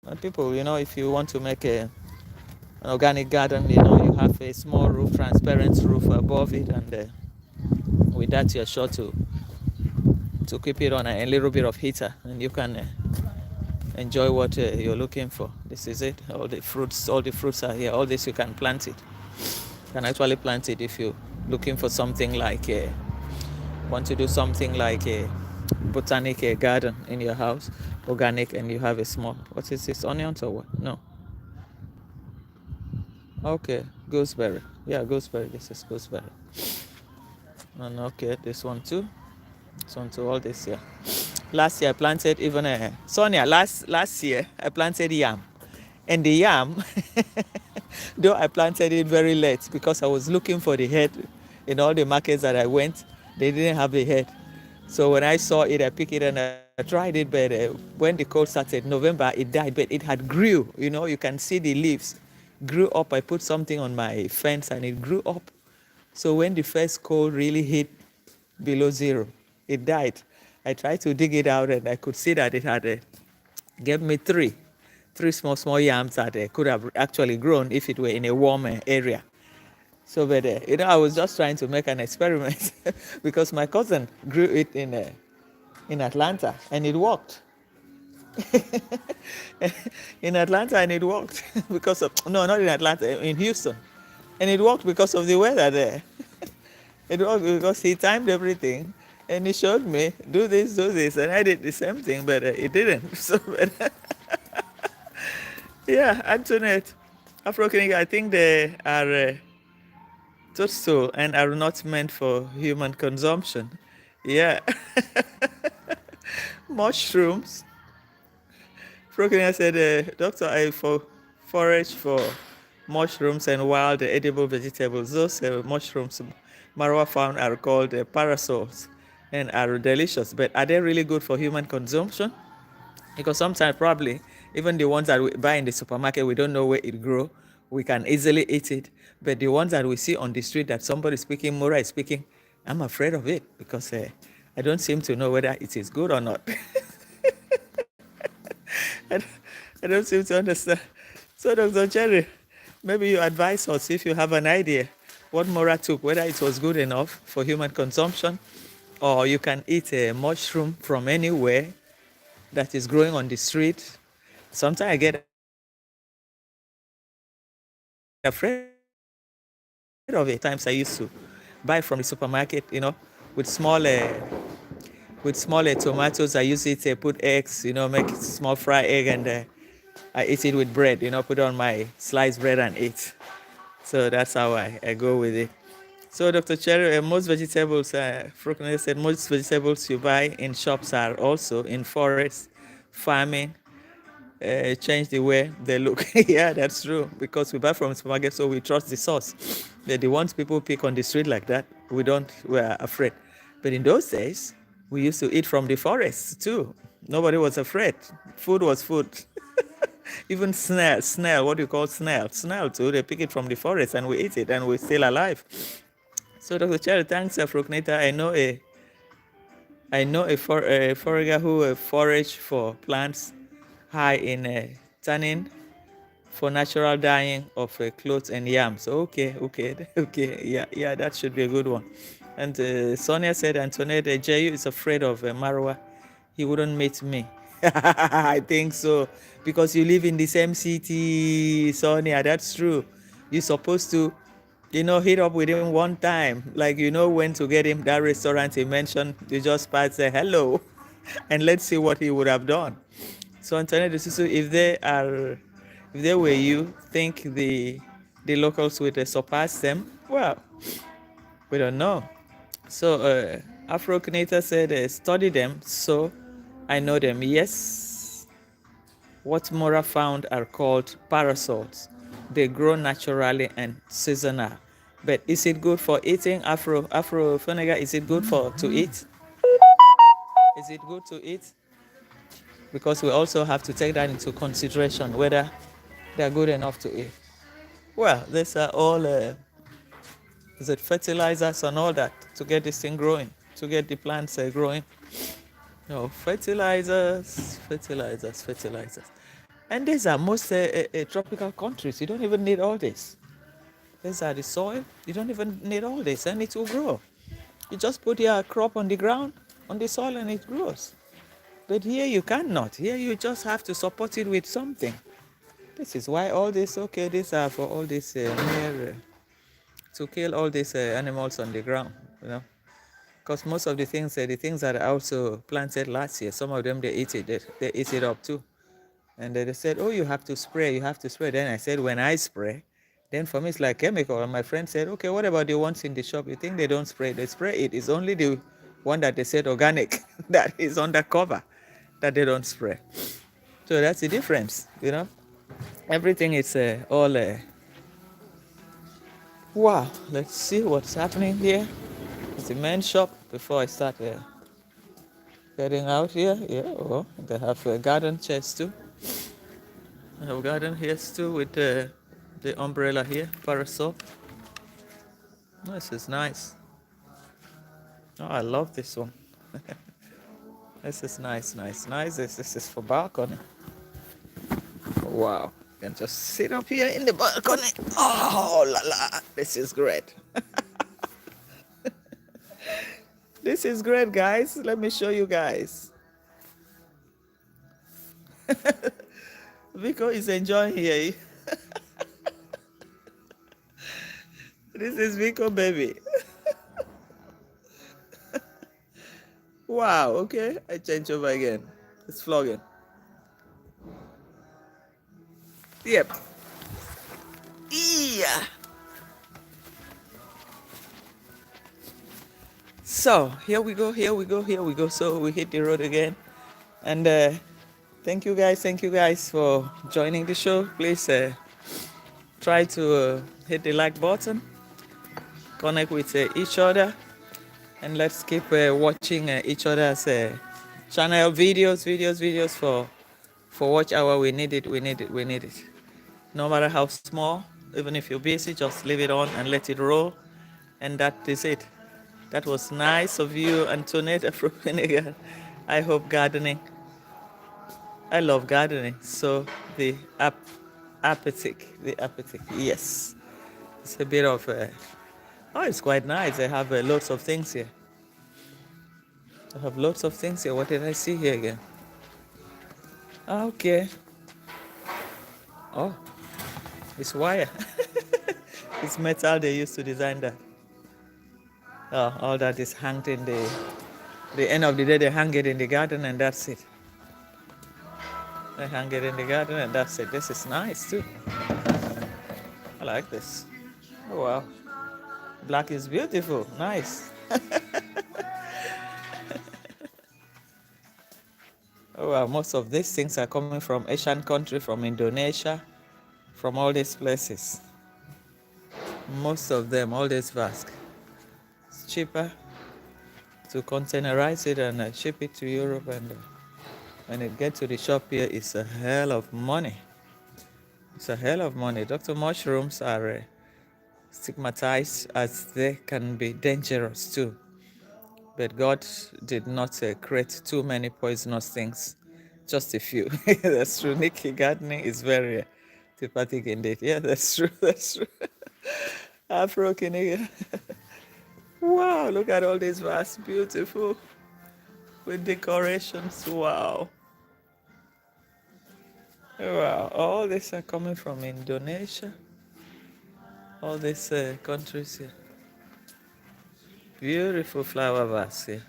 Speaker 2: And people, if you want to make an organic garden, you have a small roof, transparent roof above it, and with that you're sure to keep it on a little bit of heater, and you can enjoy what you're looking for. This is it. All the fruits are here. All this you can plant it. You can actually plant it if you're looking for something like want to do something like a botanic garden in your house, organic, and you have a small, what is this, onions or what? No. Okay, gooseberry. Yeah, gooseberry. This is gooseberry. And okay, this one too. This one too. All this year. Last year I planted even Sonia. Last year I planted yam, and the yam, though I planted it very late because I was looking for the head in all the markets that I went. They didn't have the head, so when I saw it, I picked it and I tried it. But when the cold started, November, it died. But it had grew. You can see the leaves grew up. I put something on my fence and it grew up. So when the first cold really hit below zero, it died. I tried to dig it out and I could see that it had gave me three small yams that could have actually grown if it were in a warmer area. So, but I was just trying to make an experiment because my cousin grew it in Atlanta and it worked. in Atlanta, and it worked because of, no, not in Atlanta, in Houston. And it worked because of the weather there. It worked because he timed everything and he showed me, do this. And I did the same thing, but it didn't. So, but, yeah, Antoinette, Afro-Kenya, I think they are toadstool and are not meant for human consumption. Yeah. Mushrooms. Afro-Kenya said, Doctor, I forage for mushrooms and wild edible vegetables. Those mushrooms Marwa found are called parasols and are delicious, but are they really good for human consumption? Because sometimes probably even the ones that we buy in the supermarket, we don't know where it grow. We can easily eat it, but the ones that we see on the street that somebody speaking, Mura is speaking, I'm afraid of it because I don't seem to know whether it is good or not. I I don't seem to understand. So, Dr. Cherry, maybe you advise us if you have an idea what Mora took, whether it was good enough for human consumption, or you can eat a mushroom from anywhere that is growing on the street. Sometimes I get afraid of it. Times I used to buy from the supermarket, with small tomatoes. I use it, put eggs, make small fried egg, and I eat it with bread, put on my sliced bread and eat. So that's how I go with it. So Dr. Cherry, most vegetables, Faulkner said, most vegetables you buy in shops are also in forests, farming, change the way they look. Yeah, that's true, because we buy from supermarket, so we trust the source. The ones people pick on the street like that, we're afraid. But in those days, we used to eat from the forest too. Nobody was afraid. Food was food. Even snail, what do you call snail too, they pick it from the forest and we eat it and we're still alive. So Dr. Cherry, thanks, Fruknita. I know a forager who forage for plants high in tannin for natural dyeing of clothes and yams. Okay, okay, yeah, that should be a good one. And Sonia said, Antoinette, Jayu is afraid of Marwa. He wouldn't meet me. I think so, because you live in the same city, Sonia. That's true. You're supposed to, hit up with him one time. Like, when to get him that restaurant he mentioned. You just pass, say hello, and let's see what he would have done. So, Antonio de Susu, if they were you, think the locals would surpass them? Well, we don't know. So, Afro Knita said, study them so I know them. Yes, what Mora found are called parasols. They grow naturally and seasonal. But is it good for eating, Afro Fenega? Is it good to eat? Is it good to eat? Because we also have to take that into consideration, whether they're good enough to eat. Well, these are all is it fertilizers and all that to get this thing growing, to get the plants growing. No, fertilizers. And these are most tropical countries. You don't even need all this. These are the soil. You don't even need all this, and it will grow. You just put your crop on the ground, on the soil, and it grows. But here you cannot. Here you just have to support it with something. This is why all this, these are for all this to kill all these animals on the ground, Because most of the things that are also planted last year, some of them they eat it up too. And they said, oh, you have to spray. Then I said, when I spray, then for me it's like chemical. And my friend said, okay, what about the ones in the shop? You think they don't spray? They spray it. It's only the one that they said organic that is undercover that they don't spray. So that's the difference. Everything is all. Wow, let's see what's happening here. It's the main shop before I start getting out here. Yeah, they have garden chairs too. I have garden here too with the umbrella here, parasol. This is nice. Oh, I love this one. This is nice. This is for balcony. Wow. You can just sit up here in the balcony. Oh, la la. This is great. This is great, guys. Let me show you guys. Vico is enjoying here. This is Vico, baby. Wow, okay. I change over again. It's vlogging. Yep. Yeah. So here we go, here we go, here we go. So we hit the road again. And thank you guys for joining the show. Please try to hit the like button, connect with each other, and let's keep watching each other's channel videos for watch hour. We need it. No matter how small, even if you're busy, just leave it on and let it roll. And that is it. That was nice of you, Antoinette Afro-Senegal. I hope gardening. I love gardening. So the apathic, yes. It's a bit of oh, it's quite nice. I have lots of things here. What did I see here again? Okay. Oh, it's wire. It's metal. They used to design that. Oh, all that is hanged in the end of the day. They hang it in the garden, and that's it. They hang it in the garden, and that's it. This is nice too. I like this. Oh wow, black is beautiful. Nice. Oh wow, most of these things are coming from Asian country, from Indonesia, from all these places. Most of them, all this vasc. It's cheaper to containerize it and ship it to Europe, and when it gets to the shop here, it's a hell of money. It's a hell of money. Dr. Mushrooms are stigmatized as they can be dangerous too. But God did not create too many poisonous things, just a few. That's true. Nikki, gardening is very therapeutic indeed. Yeah, that's true. That's true. Afro Kiniga. Wow, look at all these vase. Beautiful. With decorations. Wow. Wow. All these are coming from Indonesia. All these countries here. Beautiful flower vase here.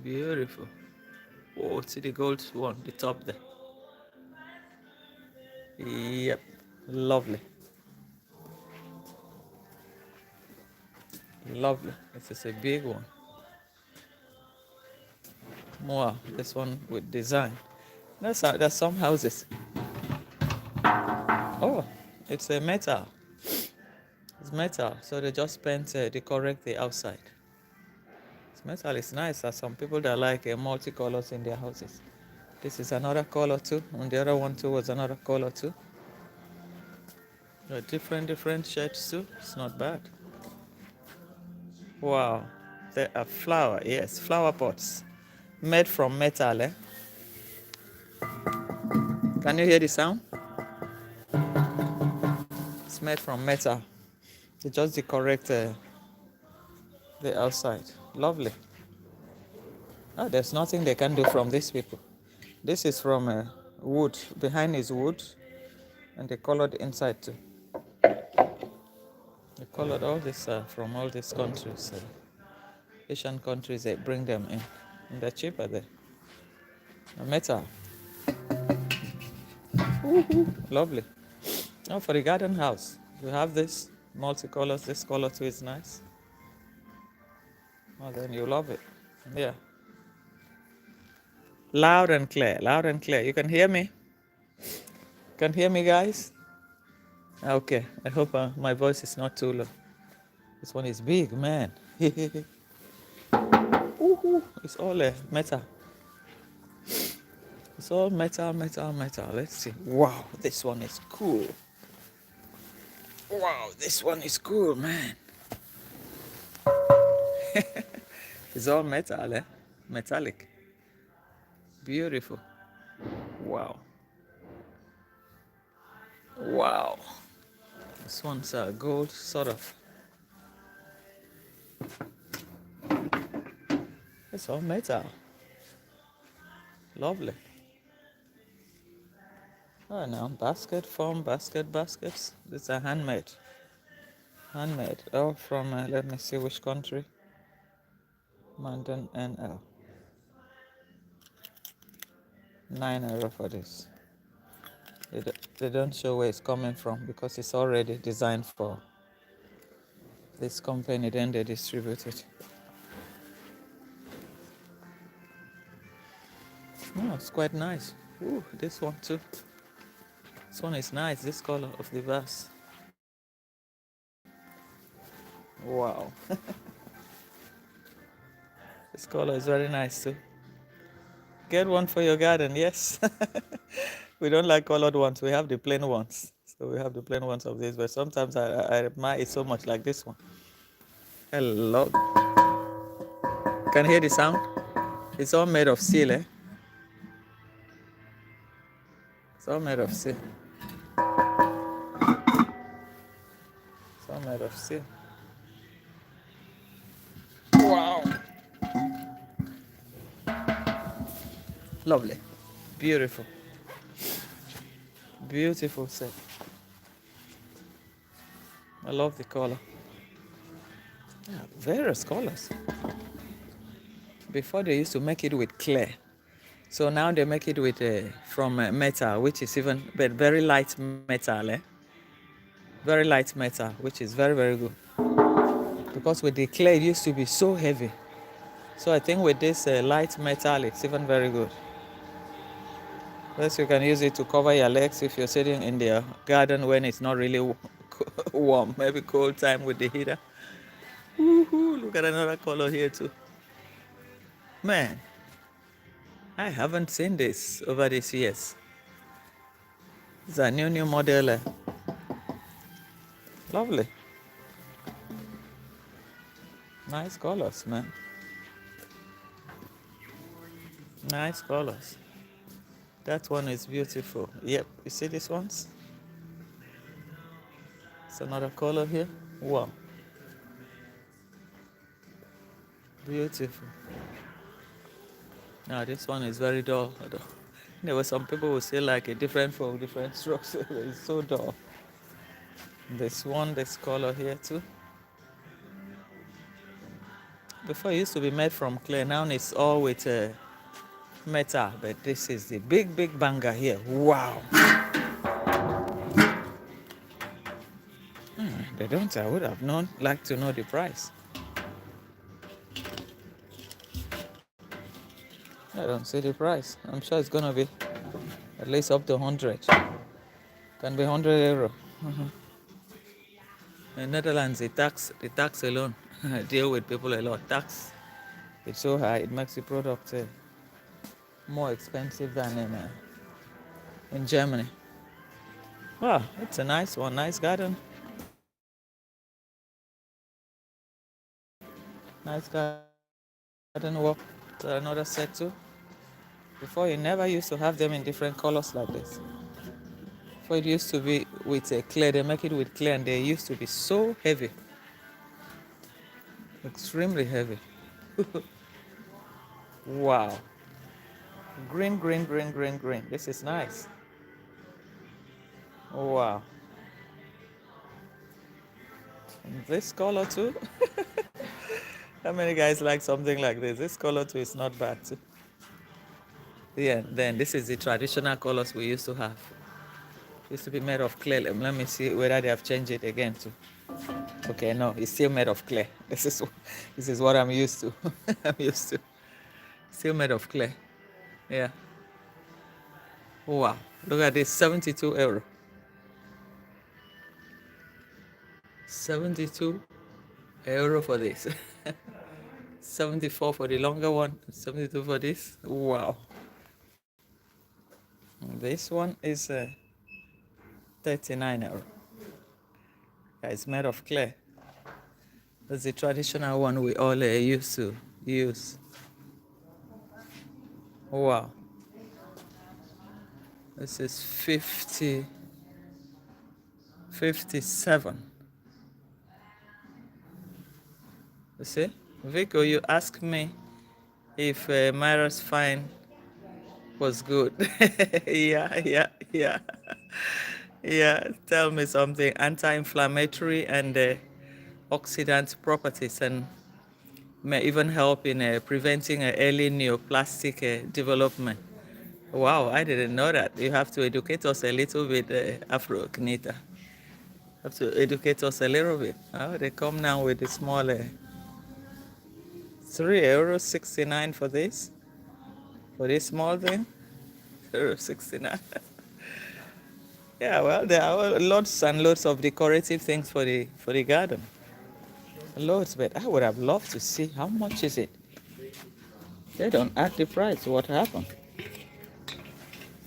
Speaker 2: Beautiful. Oh, see the gold one, the top there. Yep. Lovely. Lovely. This is a big one. Wow, this one with design. There's some houses. Oh, it's a metal. It's metal, so they just paint decorate the outside. It's metal is nice. There's some people that like multicolors in their houses. This is another color too, and the other one too was another color too. Different shades too. It's not bad. Wow, there are flower. Yes, flower pots made from metal. Can you hear the sound? It's made from metal. They just decorate the outside. Lovely. Oh, there's nothing they can do from these people. This is from wood. Behind is wood, and they colored inside too. They colored all this from all these countries. Asian countries, they bring them in. And they're cheaper there. Metal. Lovely. Oh, for the garden house, you have this multicolors. This color too is nice. Oh, then you love it. Yeah. Loud and clear. Loud and clear. You can hear me? Can hear me, guys? Okay. I hope my voice is not too low. This one is big, man. It's all metal. It's all metal. Let's see. Wow, this one is cool. Wow, this one is cool, man. It's all metal, metallic. Beautiful. Wow. Wow. This one's gold, sort of. It's all metal. Lovely. Oh, now basket form, baskets. These are handmade. Handmade. Oh, from, let me see which country. Mountain NL. €9 for this. They don't show where it's coming from because it's already designed for this company, then they distribute it. Oh, it's quite nice. Ooh, this one too. This one is nice, this color of the vase. Wow. This color is very nice too. Get one for your garden, yes. We don't like colored ones, we have the plain ones. So we have the plain ones of this, but sometimes I admire it so much like this one. Hello. Can you hear the sound? It's all made of steel, eh? It's all made of steel. It's all made of steel. Wow. Lovely. Beautiful. Beautiful set. I love the color. Yeah, various colors. Before they used to make it with clay. So now they make it with from metal, which is even but very light metal, eh? Very light metal, which is very, very good. Because with the clay, it used to be so heavy. So I think with this light metal, it's even very good. Plus, you can use it to cover your legs if you're sitting in the garden when it's not really warm. Maybe cold time with the heater. Woohoo! Look at another color here too. Man, I haven't seen this over these years. It's a new model. Lovely. Nice colors, man. Nice colors. That one is beautiful. Yep, you see these ones? It's another color here. Wow. Beautiful. Now this one is very dull. There were some people who say like a different from different strokes. It's so dull. This one, this color here too. Before it used to be made from clay. Now it's all with metal. But this is the big banger here. Wow. They don't. I would have known. Like to know the price. I don't see the price. I'm sure it's gonna be at least up to 100. Can be €100. In Netherlands, the tax alone deal with people a lot. Tax, it's so high, it makes the product more expensive than in Germany. Wow, it's a nice one, nice garden. Nice garden walk. Another set too. Before, you never used to have them in different colors like this. Before, it used to be with clay. They make it with clay, and they used to be so heavy, extremely heavy. Wow. Green. This is nice. Wow. And this color too. How many guys like something like this? This color too is not bad too. Yeah, then this is the traditional colors we used to have. It used to be made of clay. Let me see whether they have changed it again too. Okay, no, it's still made of clay. This is what I'm used to. I'm used to. Still made of clay. Yeah. Wow. Look at this, €72. €72 for this. 74 for the longer one, 72 for this. Wow. This one is €39. Yeah, it's made of clay. That's the traditional one we all used to use. Wow. This is 57. You see? Vico, you asked me if Myra's fine was good. Yeah, yeah, yeah. Yeah, tell me something. Anti-inflammatory and oxidant properties, and may even help in preventing early neoplastic development. Wow, I didn't know that. You have to educate us a little bit, Afro Knita. Have to educate us a little bit. Oh, they come now with the small €3.69 for this small thing. €69. Yeah, well, there are lots and lots of decorative things for the garden. Loads, but I would have loved to see how much is it. They don't add the price. What happened?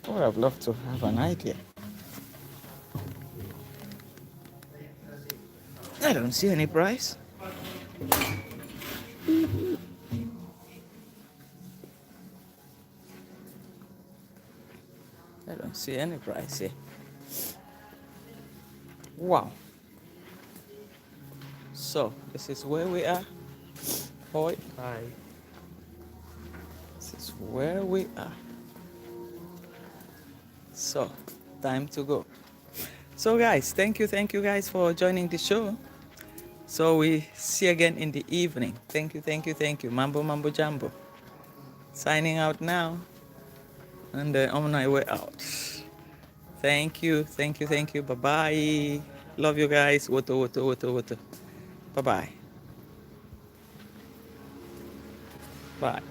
Speaker 2: I would have loved to have an idea. I don't see any price. I don't see any price here. Wow. So this is where we are. Boy,
Speaker 3: Hi.
Speaker 2: this is where we are. So, time to go. So guys, thank you guys for joining the show. So we see again in the evening. Thank you. Mambo Mambo Jumbo. Signing out now. And on my way out. Thank you. Bye-bye. Love you guys. Woto. Bye-bye. Bye.